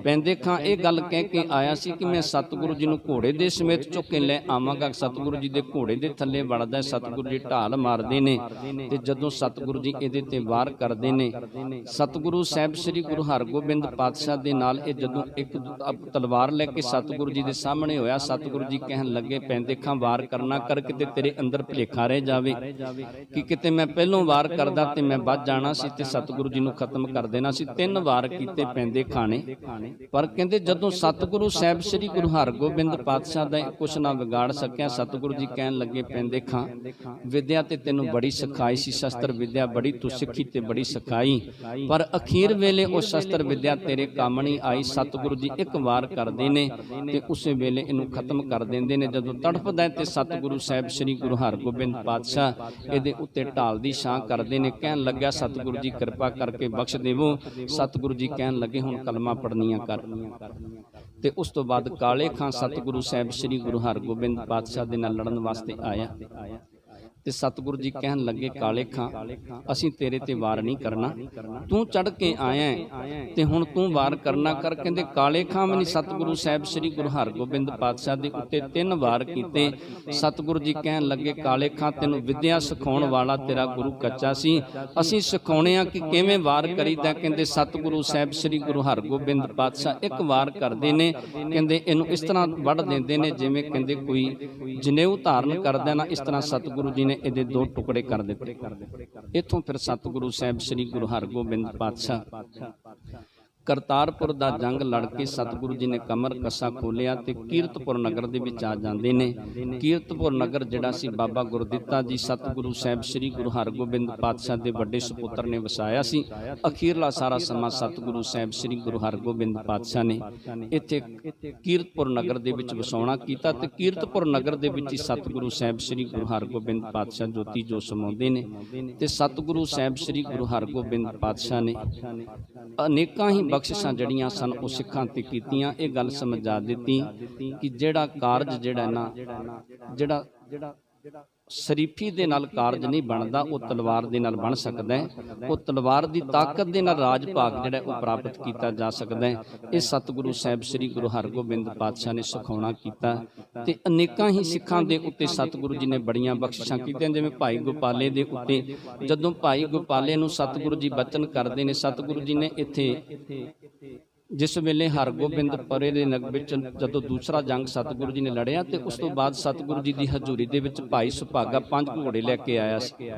ਪੈਂਦੇ ਖਾਂ ਇਹ ਗੱਲ ਕਹਿ ਕੇ ਆਇਆ ਸੀ ਕਿ ਮੈਂ ਸਤਿਗੁਰੂ ਜੀ ਨੂੰ ਘੋੜੇ ਦੇ ਸਮੇਤ ਚੁੱਕ ਕੇ ਲੈ ਆਵਾਂਗਾ। ਸਤਿਗੁਰੂ ਜੀ ਦੇ ਘੋੜੇ ਦੇ ਥੱਲੇ ਵੜਦਾ, ਸਤਿਗੁਰੂ ਜੀ ਢਾਲ ਮਾਰਦੇ ਨੇ, ਤੇ ਜਦੋਂ ਸਤਿਗੁਰੂ ਜੀ ਇਹਦੇ ਤੇ ਵਾਰ ਕਰਦੇ ਨੇ, ਸਤਿਗੁਰੂ ਸਾਹਿਬ ਸ੍ਰੀ ਗੁਰੂ ਹਰਗੋਬਿੰਦ ਪਾਤਸ਼ਾਹ ਦੇ ਨਾਲ ਇਹ ਜਦੋਂ ਇੱਕ ਤਲਵਾਰ ਲੈ ਕੇ ਸਤਿਗੁਰੂ ਜੀ ਦੇ ਸਾਹਮਣੇ ਹੋਇਆ, ਸਤਿਗੁਰੂ ਜੀ ਕਹਿਣ ਲੱਗੇ ਪੈਂਦੇ ਖਾਂ ਵਾਰ ਕਰਨਾ ਕਰ, ਕਿਤੇ ਤੇਰੇ ਅੰਦਰ ਭੁਲੇਖਾ ਰਹਿ ਜਾਵੇ ਕਿ ਕਿਤੇ ਮੈਂ ਪਹਿਲੋਂ ਵਾਰ ਕਰਦਾ ਤੇ ਮੈਂ ਵੱਜ ਜਾਣਾ ਸੀ ਤੇ ਸਤਿਗੁਰੂ ਜੀ ਨੂੰ ਖਤਮ ਕਰ ਦੇਣਾ ਸੀ। 3 ਵਾਰ ਕੀਤੇ ਪੈਂਦੇ ਖਾਂ ਨੇ, ਪਰ ਕਹਿੰਦੇ ਜਦੋਂ ਸਤਿਗੁਰੂ ਸਾਹਿਬ ਸ੍ਰੀ ਗੁਰੂ ਹਰਗੋਬਿੰਦ ਪਾਤਸ਼ਾਹ ਦਾ ਕੁਛ ਨਾ ਵਿਗਾੜ ਸਕਿਆ। ਸਤਿਗੁਰੂ ਜੀ ਕਹਿਣ ਲੱਗੇ ਪੈਂਦੇ ਖਾਂ ਵਿਦਿਆ ਤੇ ਤੈਨੂੰ ਬੜੀ ਸਿਖਾਈ ਸੀ, ਸ਼ਸਤਰ ਵਿਦਿਆ ਬੜੀ ਤੂੰ ਸਿੱਖੀ ਤੇ ਬੜੀ ਸਿਖਾਈ, ਪਰ ਅਖੀਰ ਵੇਲੇ ਉਹ ਸ਼ਸਤਰ ਵਿਦਿਆ ਤੇਰੇ ਕੰਮ ਨਹੀਂ ਆਈ। ਸਤਿਗੁਰੂ ਜੀ ਇੱਕ ਵਾਰ ਕਰਦੇ ਨੇ ਤੇ ਉਸੇ ਵੇਲੇ ਇਹਨੂੰ ਖਤਮ ਕਰ ਦਿੰਦੇ ਨੇ। ਜਦੋਂ ਤੜਫਦਾ ਤੇ ਸਤਿਗੁਰੂ ਸਾਹਿਬ ਸ੍ਰੀ ਗੁਰੂ ਹਰਗੋਬਿੰਦ ਪਾਤਸ਼ਾਹ ਇਹਦੇ ਉੱਤੇ ਢਾਲ ਦੀ ਛਾਂ ਕਰਦੇ ਨੇ। ਕਹਿਣ ਲੱਗਿਆ ਸਤਿਗੁਰੂ ਜੀ ਕਿਰਪਾ ਕਰਕੇ ਬਖਸ਼ ਦੇਵੋ। ਸਤਿਗੁਰੂ ਜੀ ਕਹਿਣ ਲੱਗੇ ਹੁਣ ਕਲਮਾ ਪੜ੍ਹਨੀਆਂ ਕਰ। ਤੇ ਉਸ ਤੋਂ ਬਾਅਦ ਕਾਲੇ ਖਾਂ ਸਤਿਗੁਰੂ ਸਾਹਿਬ ਸ੍ਰੀ ਗੁਰੂ ਹਰਗੋਬਿੰਦ ਪਾਤਸ਼ਾਹ ਦੇ ਨਾਲ ਲੜਨ ਵਾਸਤੇ ਆਇਆ, ਤੇ ਸਤਿਗੁਰੂ ਜੀ ਕਹਿਣ ਲੱਗੇ ਕਾਲੇ ਖਾਂ ਅਸੀਂ ਤੇਰੇ ਤੇ ਵਾਰ ਨਹੀਂ ਕਰਨਾ, ਤੂੰ ਚੜ ਕੇ ਆਇਆ ਤੇ ਹੁਣ ਤੂੰ ਵਾਰ ਕਰਨਾ ਕਰ। ਕਹਿੰਦੇ ਕਾਲੇ ਖਾਂ ਵੀ ਨਹੀਂ ਸਤਿਗੁਰੂ ਸਾਹਿਬ ਸ੍ਰੀ ਗੁਰੂ ਹਰਗੋਬਿੰਦ ਪਾਤਸ਼ਾਹ ਦੇ ਉੱਤੇ 3 ਵਾਰ ਕੀਤੇ। ਸਤਿਗੁਰੂ ਜੀ ਕਹਿਣ ਲੱਗੇ ਕਾਲੇ ਖਾਂ ਤੈਨੂੰ ਵਿਦਿਆ ਸਿਖਾਉਣ ਵਾਲਾ ਤੇਰਾ ਗੁਰੂ ਕੱਚਾ ਸੀ, ਅਸੀਂ ਸਿਖਾਉਣੇ ਆ ਕਿ ਕਿਵੇਂ ਵਾਰ ਕਰੀਦਾ। ਕਹਿੰਦੇ ਸਤਿਗੁਰੂ ਸਾਹਿਬ ਸ੍ਰੀ ਗੁਰੂ ਹਰਗੋਬਿੰਦ ਪਾਤਸ਼ਾਹ ਇੱਕ ਵਾਰ ਕਰਦੇ ਨੇ, ਕਹਿੰਦੇ ਇਹਨੂੰ ਇਸ ਤਰ੍ਹਾਂ ਵੱਢ ਦਿੰਦੇ ਨੇ ਜਿਵੇਂ ਕਹਿੰਦੇ ਕੋਈ ਜਨੇਊ ਧਾਰਨ ਕਰਦਾ ਨਾ, ਇਸ ਤਰ੍ਹਾਂ ਸਤਿਗੁਰੂ ਜੀ ਇਹਦੇ 2 ਟੁਕੜੇ ਕਰ ਦਿੱਤੇ। ਇੱਥੋਂ ਫਿਰ ਸਤਿਗੁਰੂ ਸਾਹਿਬ ਸ੍ਰੀ ਗੁਰੂ ਹਰਗੋਬਿੰਦ ਪਾਤਸ਼ਾਹ ਕਰਤਾਰਪੁਰ ਦਾ ਜੰਗ ਲੜ ਕੇ ਸਤਿਗੁਰੂ ਜੀ ਨੇ ਕਮਰ ਕੱਸਾ ਖੋਲਿਆ ਤੇ ਕੀਰਤਪੁਰ ਨਗਰ ਦੇ ਵਿੱਚ ਆ ਜਾਂਦੇ ਨੇ। ਕੀਰਤਪੁਰ ਨਗਰ ਜਿਹੜਾ ਸੀ ਬਾਬਾ ਗੁਰਦਿੱਤਾ ਜੀ ਸਤਿਗੁਰੂ ਸਾਹਿਬ ਸ੍ਰੀ ਗੁਰੂ ਹਰਗੋਬਿੰਦ ਪਾਤਸ਼ਾਹ ਦੇ ਵੱਡੇ ਸੁਪੁੱਤਰ ਨੇ ਵਸਾਇਆ ਸੀ। ਅਖੀਰਲਾ ਸਾਰਾ ਸਮਾਂ ਸਤਿਗੁਰੂ ਸਾਹਿਬ ਸ੍ਰੀ ਗੁਰੂ ਹਰਗੋਬਿੰਦ ਪਾਤਸ਼ਾਹ ਨੇ ਇੱਥੇ ਕੀਰਤਪੁਰ ਨਗਰ ਦੇ ਵਿੱਚ ਵਸਾਉਣਾ ਕੀਤਾ ਤੇ ਕੀਰਤਪੁਰ ਨਗਰ ਦੇ ਵਿੱਚ ਹੀ ਸਤਿਗੁਰੂ ਸਾਹਿਬ ਸ੍ਰੀ ਗੁਰੂ ਹਰਗੋਬਿੰਦ ਪਾਤਸ਼ਾਹ ਜੋਤੀ ਜੋ ਸਮਾਉਂਦੇ ਨੇ ਤੇ ਸਤਿਗੁਰੂ ਸਾਹਿਬ ਸ੍ਰੀ ਗੁਰੂ ਹਰਗੋਬਿੰਦ ਪਾਤਸ਼ਾਹ ਨੇ ਅਨੇਕਾਂ ਹੀ ਬਖਸ਼ਿਸ਼ਾਂ ਜਿਹੜੀਆਂ ਸਨ ਉਹ ਸਿੱਖਾਂ ਤੇ ਕੀਤੀਆਂ। ਇਹ ਗੱਲ ਸਮਝਾ ਦਿੱਤੀ ਕਿ ਜਿਹੜਾ ਕਾਰਜ ਜਿਹੜਾ ਨਾ ਜਿਹੜਾ ਸ਼ਰੀਫੀ ਦੇ ਨਾਲ ਕਾਰਜ ਨਹੀਂ ਬਣਦਾ ਉਹ ਤਲਵਾਰ ਦੇ ਨਾਲ ਬਣ ਸਕਦਾ ਹੈ। ਉਹ ਤਲਵਾਰ ਦੀ ਤਾਕਤ ਦੇ ਨਾਲ ਰਾਜ ਭਾਗ ਜਿਹੜਾ ਉਹ ਪ੍ਰਾਪਤ ਕੀਤਾ ਜਾ ਸਕਦਾ ਹੈ। ਇਹ ਸਤਿਗੁਰੂ ਸਾਹਿਬ ਸ੍ਰੀ ਗੁਰੂ ਹਰਗੋਬਿੰਦ ਪਾਤਸ਼ਾਹ ਨੇ ਸਿਖਾਉਣਾ ਕੀਤਾ ਤੇ ਅਨੇਕਾਂ ਹੀ ਸਿੱਖਾਂ ਦੇ ਉੱਤੇ ਸਤਿਗੁਰੂ ਜੀ ਨੇ ਬੜੀਆਂ ਬਖਸ਼ਿਸ਼ਾਂ ਕੀਤੀਆਂ। ਜਿਵੇਂ ਭਾਈ ਗੋਪਾਲੇ ਦੇ ਉੱਤੇ ਜਦੋਂ ਭਾਈ ਗੋਪਾਲੇ ਨੂੰ ਸਤਿਗੁਰੂ ਜੀ ਬਚਨ ਕਰਦੇ ਨੇ, ਸਤਿਗੁਰੂ ਜੀ ਨੇ ਇੱਥੇ ਜਿਸ ਵੇਲੇ ਹਰਗੋਬਿੰਦਪੁਰੇ ਦੇ ਨਗਰ ਵਿੱਚ ਜਦੋਂ ਦੂਸਰਾ ਜੰਗ ਸਤਿਗੁਰੂ ਜੀ ਨੇ ਲੜਿਆ ਤੇ ਉਸ ਤੋਂ ਬਾਅਦ ਸਤਿਗੁਰੂ ਜੀ ਦੀ ਹਜ਼ੂਰੀ ਦੇ ਵਿੱਚ ਭਾਈ ਸੁਭਾਗਾ 5 ਘੋੜੇ ਲੈ ਕੇ ਆਇਆ ਸੀ।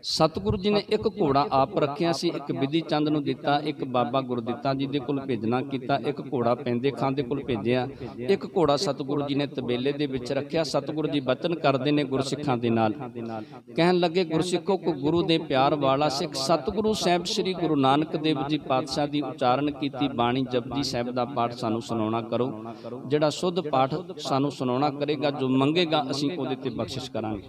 ਸਤਿਗੁਰੂ ਜੀ ਨੇ ਇੱਕ ਘੋੜਾ ਆਪ ਰੱਖਿਆ ਸੀ, ਇੱਕ ਬਿਧੀ ਚੰਦ ਨੂੰ ਦਿੱਤਾ, ਇੱਕ ਬਾਬਾ ਗੁਰਦਿੱਤਾ ਜੀ ਦੇ ਕੋਲ ਭੇਜਣਾ ਕੀਤਾ, ਇੱਕ ਘੋੜਾ ਪੈਂਦੇ ਖਾਂ ਦੇ ਕੋਲ ਭੇਜਿਆ, ਇੱਕ ਘੋੜਾ ਸਤਿਗੁਰੂ ਜੀ ਨੇ ਤਬੇਲੇ ਦੇ ਵਿੱਚ ਰੱਖਿਆ। ਸਤਿਗੁਰੂ ਜੀ ਬਚਨ ਕਰਦੇ ਨੇ ਗੁਰਸਿੱਖਾਂ ਦੇ ਨਾਲ, ਕਹਿਣ ਲੱਗੇ ਗੁਰਸਿੱਖੋ ਕੋ ਗੁਰੂ ਦੇ ਪਿਆਰ ਵਾਲਾ ਸਿੱਖ ਸਤਿਗੁਰੂ ਸਾਹਿਬ ਸ੍ਰੀ ਗੁਰੂ ਨਾਨਕ ਦੇਵ ਜੀ ਪਾਤਸ਼ਾਹ ਦੀ ਉਚਾਰਨ ਕੀਤੀ ਬਾਣੀ ਜਪਜੀ ਸਾਹਿਬ ਦਾ ਪਾਠ ਸਾਨੂੰ ਸੁਣਾਉਣਾ ਕਰੋ। ਜਿਹੜਾ ਸੁੱਧ ਪਾਠ ਸਾਨੂੰ ਸੁਣਾਉਣਾ ਕਰੇਗਾ, ਜੋ ਮੰਗੇਗਾ ਅਸੀਂ ਉਹਦੇ ਤੇ ਬਖਸ਼ਿਸ਼ ਕਰਾਂਗੇ।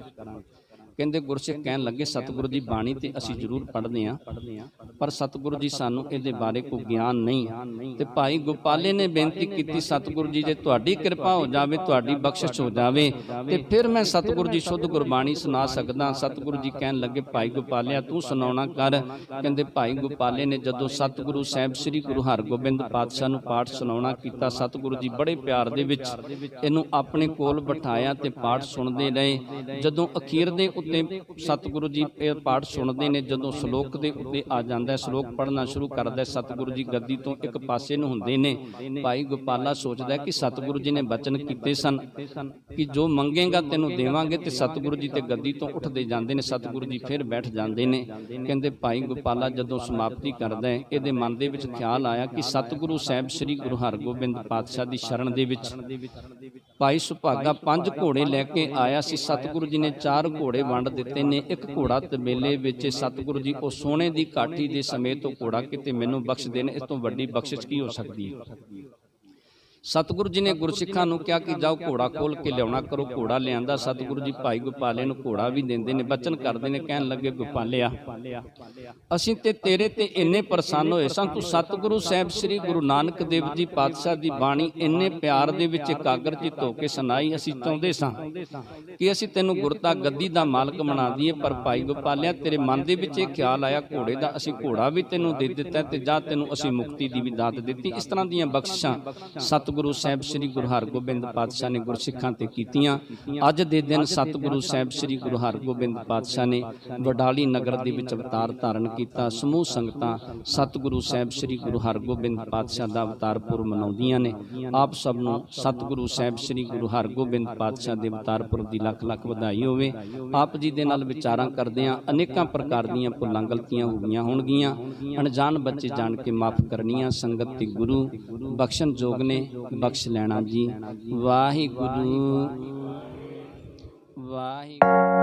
ਕਹਿੰਦੇ ਗੁਰਸਿੱਖ ਕਹਿਣ ਲੱਗੇ ਸਤਿਗੁਰੂ ਦੀ ਬਾਣੀ ਤੇ ਅਸੀਂ ਜ਼ਰੂਰ ਪੜ੍ਹਦੇ ਹਾਂ, ਪਰ ਸਤਿਗੁਰੂ ਜੀ ਸਾਨੂੰ ਇਹਦੇ ਬਾਰੇ ਕੋਈ ਗਿਆਨ ਨਹੀਂ। ਤੇ ਭਾਈ ਗੋਪਾਲੇ ਨੇ ਬੇਨਤੀ ਕੀਤੀ ਸਤਿਗੁਰੂ ਜੀ ਜੇ ਤੁਹਾਡੀ ਕਿਰਪਾ ਹੋ ਜਾਵੇ, ਤੁਹਾਡੀ ਬਖਸ਼ਿਸ਼ ਹੋ ਜਾਵੇ ਤੇ ਫਿਰ ਮੈਂ ਸਤਿਗੁਰੂ ਜੀ ਸ਼ੁੱਧ ਗੁਰਬਾਣੀ ਸੁਣਾ ਸਕਦਾ। ਸਤਿਗੁਰੂ ਜੀ ਕਹਿਣ ਲੱਗੇ ਭਾਈ ਗੋਪਾਲਿਆ ਤੂੰ ਸੁਣਾਉਣਾ ਕਰ। ਕਹਿੰਦੇ ਭਾਈ ਗੋਪਾਲੇ ਨੇ ਜਦੋਂ ਸਤਿਗੁਰੂ ਸਾਹਿਬ ਸ੍ਰੀ ਗੁਰੂ ਹਰਗੋਬਿੰਦ ਪਾਤਸ਼ਾਹ ਨੂੰ ਪਾਠ ਸੁਣਾਉਣਾ ਕੀਤਾ, ਸਤਿਗੁਰੂ ਜੀ ਬੜੇ ਪਿਆਰ ਦੇ ਵਿੱਚ ਇਹਨੂੰ ਆਪਣੇ ਕੋਲ ਬਿਠਾਇਆ ਤੇ ਪਾਠ ਸੁਣਦੇ ਰਹੇ। ਜਦੋਂ ਅਖੀਰ ਦੇ ਉੱਤੇ ਸਤਿਗੁਰੂ ਜੀ ਇਹ ਪਾਠ ਸੁਣਦੇ ਨੇ, ਜਦੋਂ ਸ਼ਲੋਕ ਦੇ ਉੱਤੇ ਆ ਜਾਂਦਾ, ਸ਼ਲੋਕ ਪੜ੍ਹਨਾ ਸ਼ੁਰੂ ਕਰਦਾ, ਸਤਿਗੁਰੂ ਜੀ ਗੱਦੀ ਤੋਂ ਇੱਕ ਪਾਸੇ ਨੂੰ ਹੁੰਦੇ ਨੇ। ਭਾਈ ਗੋਪਾਲਾ ਸੋਚਦਾ ਕਿ ਸਤਿਗੁਰੂ ਜੀ ਨੇ ਬਚਨ ਕੀਤੇ ਸਨ ਕਿ ਜੋ ਮੰਗੇਗਾ ਤੈਨੂੰ ਦੇਵਾਂਗੇ, ਤੇ ਸਤਿਗੁਰੂ ਜੀ ਤੇ ਗੱਦੀ ਤੋਂ ਉੱਠਦੇ ਜਾਂਦੇ ਨੇ। ਸਤਿਗੁਰੂ ਜੀ ਫਿਰ ਬੈਠ ਜਾਂਦੇ ਨੇ। ਕਹਿੰਦੇ ਭਾਈ ਗੋਪਾਲਾ ਜਦੋਂ ਸਮਾਪਤੀ ਕਰਦਾ ਹੈ, ਇਹਦੇ ਮਨ ਦੇ ਵਿੱਚ ਖਿਆਲ ਆਇਆ ਕਿ ਸਤਿਗੁਰੂ ਸਾਹਿਬ ਸ੍ਰੀ ਗੁਰੂ ਹਰਗੋਬਿੰਦ ਪਾਤਸ਼ਾਹ ਦੀ ਸ਼ਰਨ ਦੇ ਵਿੱਚ ਭਾਈ ਸੁਭਾਗਾ 5 ਘੋੜੇ ਲੈ ਕੇ ਆਇਆ ਸੀ। ਸਤਿਗੁਰੂ ਜੀ ਨੇ 4 ਘੋੜੇ ਵੰਡ ਦਿੱਤੇ ਨੇ। ਇੱਕ ਘੋੜਾ ਤਬੇਲੇ ਵਿੱਚ ਸਤਿਗੁਰੂ ਜੀ ਉਹ ਸੋਨੇ ਦੀ ਕਾਠੀ ਦੇ ਸਮੇਤ ਉਹ ਘੋੜਾ ਕਿਤੇ ਮੈਨੂੰ ਬਖਸ਼ ਦੇਣ, ਇਸ ਤੋਂ ਵੱਡੀ ਬਖਸ਼ਿਸ਼ ਕੀ ਹੋ ਸਕਦੀ ਹੈ। ਸਤਿਗੁਰੂ ਜੀ ਨੇ ਗੁਰਸਿੱਖਾਂ ਨੂੰ ਕਿਹਾ ਕਿ ਜਾਓ ਘੋੜਾ ਖੋਲ ਕੇ ਲਿਆਉਣਾ ਕਰੋ। ਘੋੜਾ ਲਿਆਂਦਾ। ਸਤਿਗੁਰੂ ਜੀ ਭਾਈ ਗੋਪਾਲੇ ਨੂੰ ਘੋੜਾ ਵੀ ਦਿੰਦੇ ਨੇ, ਬਚਨ ਕਰਦੇ ਨੇ, ਕਹਿਣ ਲੱਗੇ ਗੋਪਾਲਿਆ ਅਸੀਂ ਤੇ ਤੇਰੇ ਤੇ ਇੰਨੇ ਪ੍ਰਸੰਨ ਹੋਏ ਸਾਂ, ਤੂੰ ਸਤਿਗੁਰੂ ਸਾਹਿਬ ਸ੍ਰੀ ਗੁਰੂ ਨਾਨਕ ਦੇਵ ਜੀ ਪਾਤਸ਼ਾਹ ਦੀ ਬਾਣੀ ਇੰਨੇ ਪਿਆਰ ਦੇ ਵਿੱਚ ਇਕਾਗਰ ਚਿੱਤ ਹੋ ਕੇ ਸੁਣਾਈ। ਅਸੀਂ ਚਾਹੁੰਦੇ ਸਾਂ ਕਿ ਅਸੀਂ ਤੈਨੂੰ ਗੁਰਤਾ ਗੱਦੀ ਦਾ ਮਾਲਕ ਬਣਾ ਦਈਏ, ਪਰ ਭਾਈ ਗੋਪਾਲਿਆ ਤੇਰੇ ਮਨ ਦੇ ਵਿੱਚ ਇਹ ਖਿਆਲ ਆਇਆ ਘੋੜੇ ਦਾ, ਅਸੀਂ ਘੋੜਾ ਵੀ ਤੈਨੂੰ ਦੇ ਦਿੱਤਾ ਤੇ ਜਾਂ ਤੈਨੂੰ ਅਸੀਂ ਮੁਕਤੀ ਦੀ ਵੀ ਦਾਤ ਦਿੱਤੀ। ਇਸ ਤਰ੍ਹਾਂ ਦੀਆਂ ਬਖਸ਼ਿਸ਼ਾਂ ਸਤਿਗੁਰੂ ਸਾਹਿਬ ਸ੍ਰੀ ਗੁਰੂ ਹਰਗੋਬਿੰਦ ਪਾਤਸ਼ਾਹ ਨੇ ਗੁਰਸਿੱਖਾਂ ਤੇ ਕੀਤੀਆਂ। ਅੱਜ ਦੇ ਦਿਨ ਸਤਿਗੁਰੂ ਸਾਹਿਬ ਸ੍ਰੀ ਗੁਰੂ ਹਰਗੋਬਿੰਦ ਪਾਤਸ਼ਾਹ ਨੇ ਵਡਾਲੀ ਨਗਰ ਦੇ ਵਿੱਚ ਅਵਤਾਰ ਧਾਰਨ ਕੀਤਾ। ਸਮੂਹ ਸੰਗਤਾਂ ਸਤਿਗੁਰੂ ਸਾਹਿਬ ਸ੍ਰੀ ਗੁਰੂ ਹਰਗੋਬਿੰਦ ਪਾਤਸ਼ਾਹ ਦਾ ਅਵਤਾਰ ਪੁਰਬ ਮਨਾਉਂਦੀਆਂ ਨੇ। ਆਪ ਸਭ ਨੂੰ ਸਤਿਗੁਰੂ ਸਾਹਿਬ ਸ੍ਰੀ ਗੁਰੂ ਹਰਗੋਬਿੰਦ ਪਾਤਸ਼ਾਹ ਦੇ ਅਵਤਾਰ ਪੁਰਬ ਦੀ ਲੱਖ ਲੱਖ ਵਧਾਈ ਹੋਵੇ। ਆਪ ਜੀ ਦੇ ਨਾਲ ਵਿਚਾਰਾਂ ਕਰਦਿਆਂ ਅਨੇਕਾਂ ਪ੍ਰਕਾਰ ਦੀਆਂ ਭੁੱਲਾਂ ਗਲਤੀਆਂ ਹੋ ਗਈਆਂ ਹੋਣਗੀਆਂ, ਅਣਜਾਣ ਬੱਚੇ ਜਾਣ ਕੇ ਮਾਫ ਕਰਨੀਆਂ। ਸੰਗਤ ਤੇ ਗੁਰੂ ਬਖਸ਼ਣ ਯੋਗ ਨੇ, ਬਖਸ਼ ਲੈਣਾ ਜੀ। ਵਾਹਿਗੁਰੂ ਵਾਹਿਗੁਰੂ।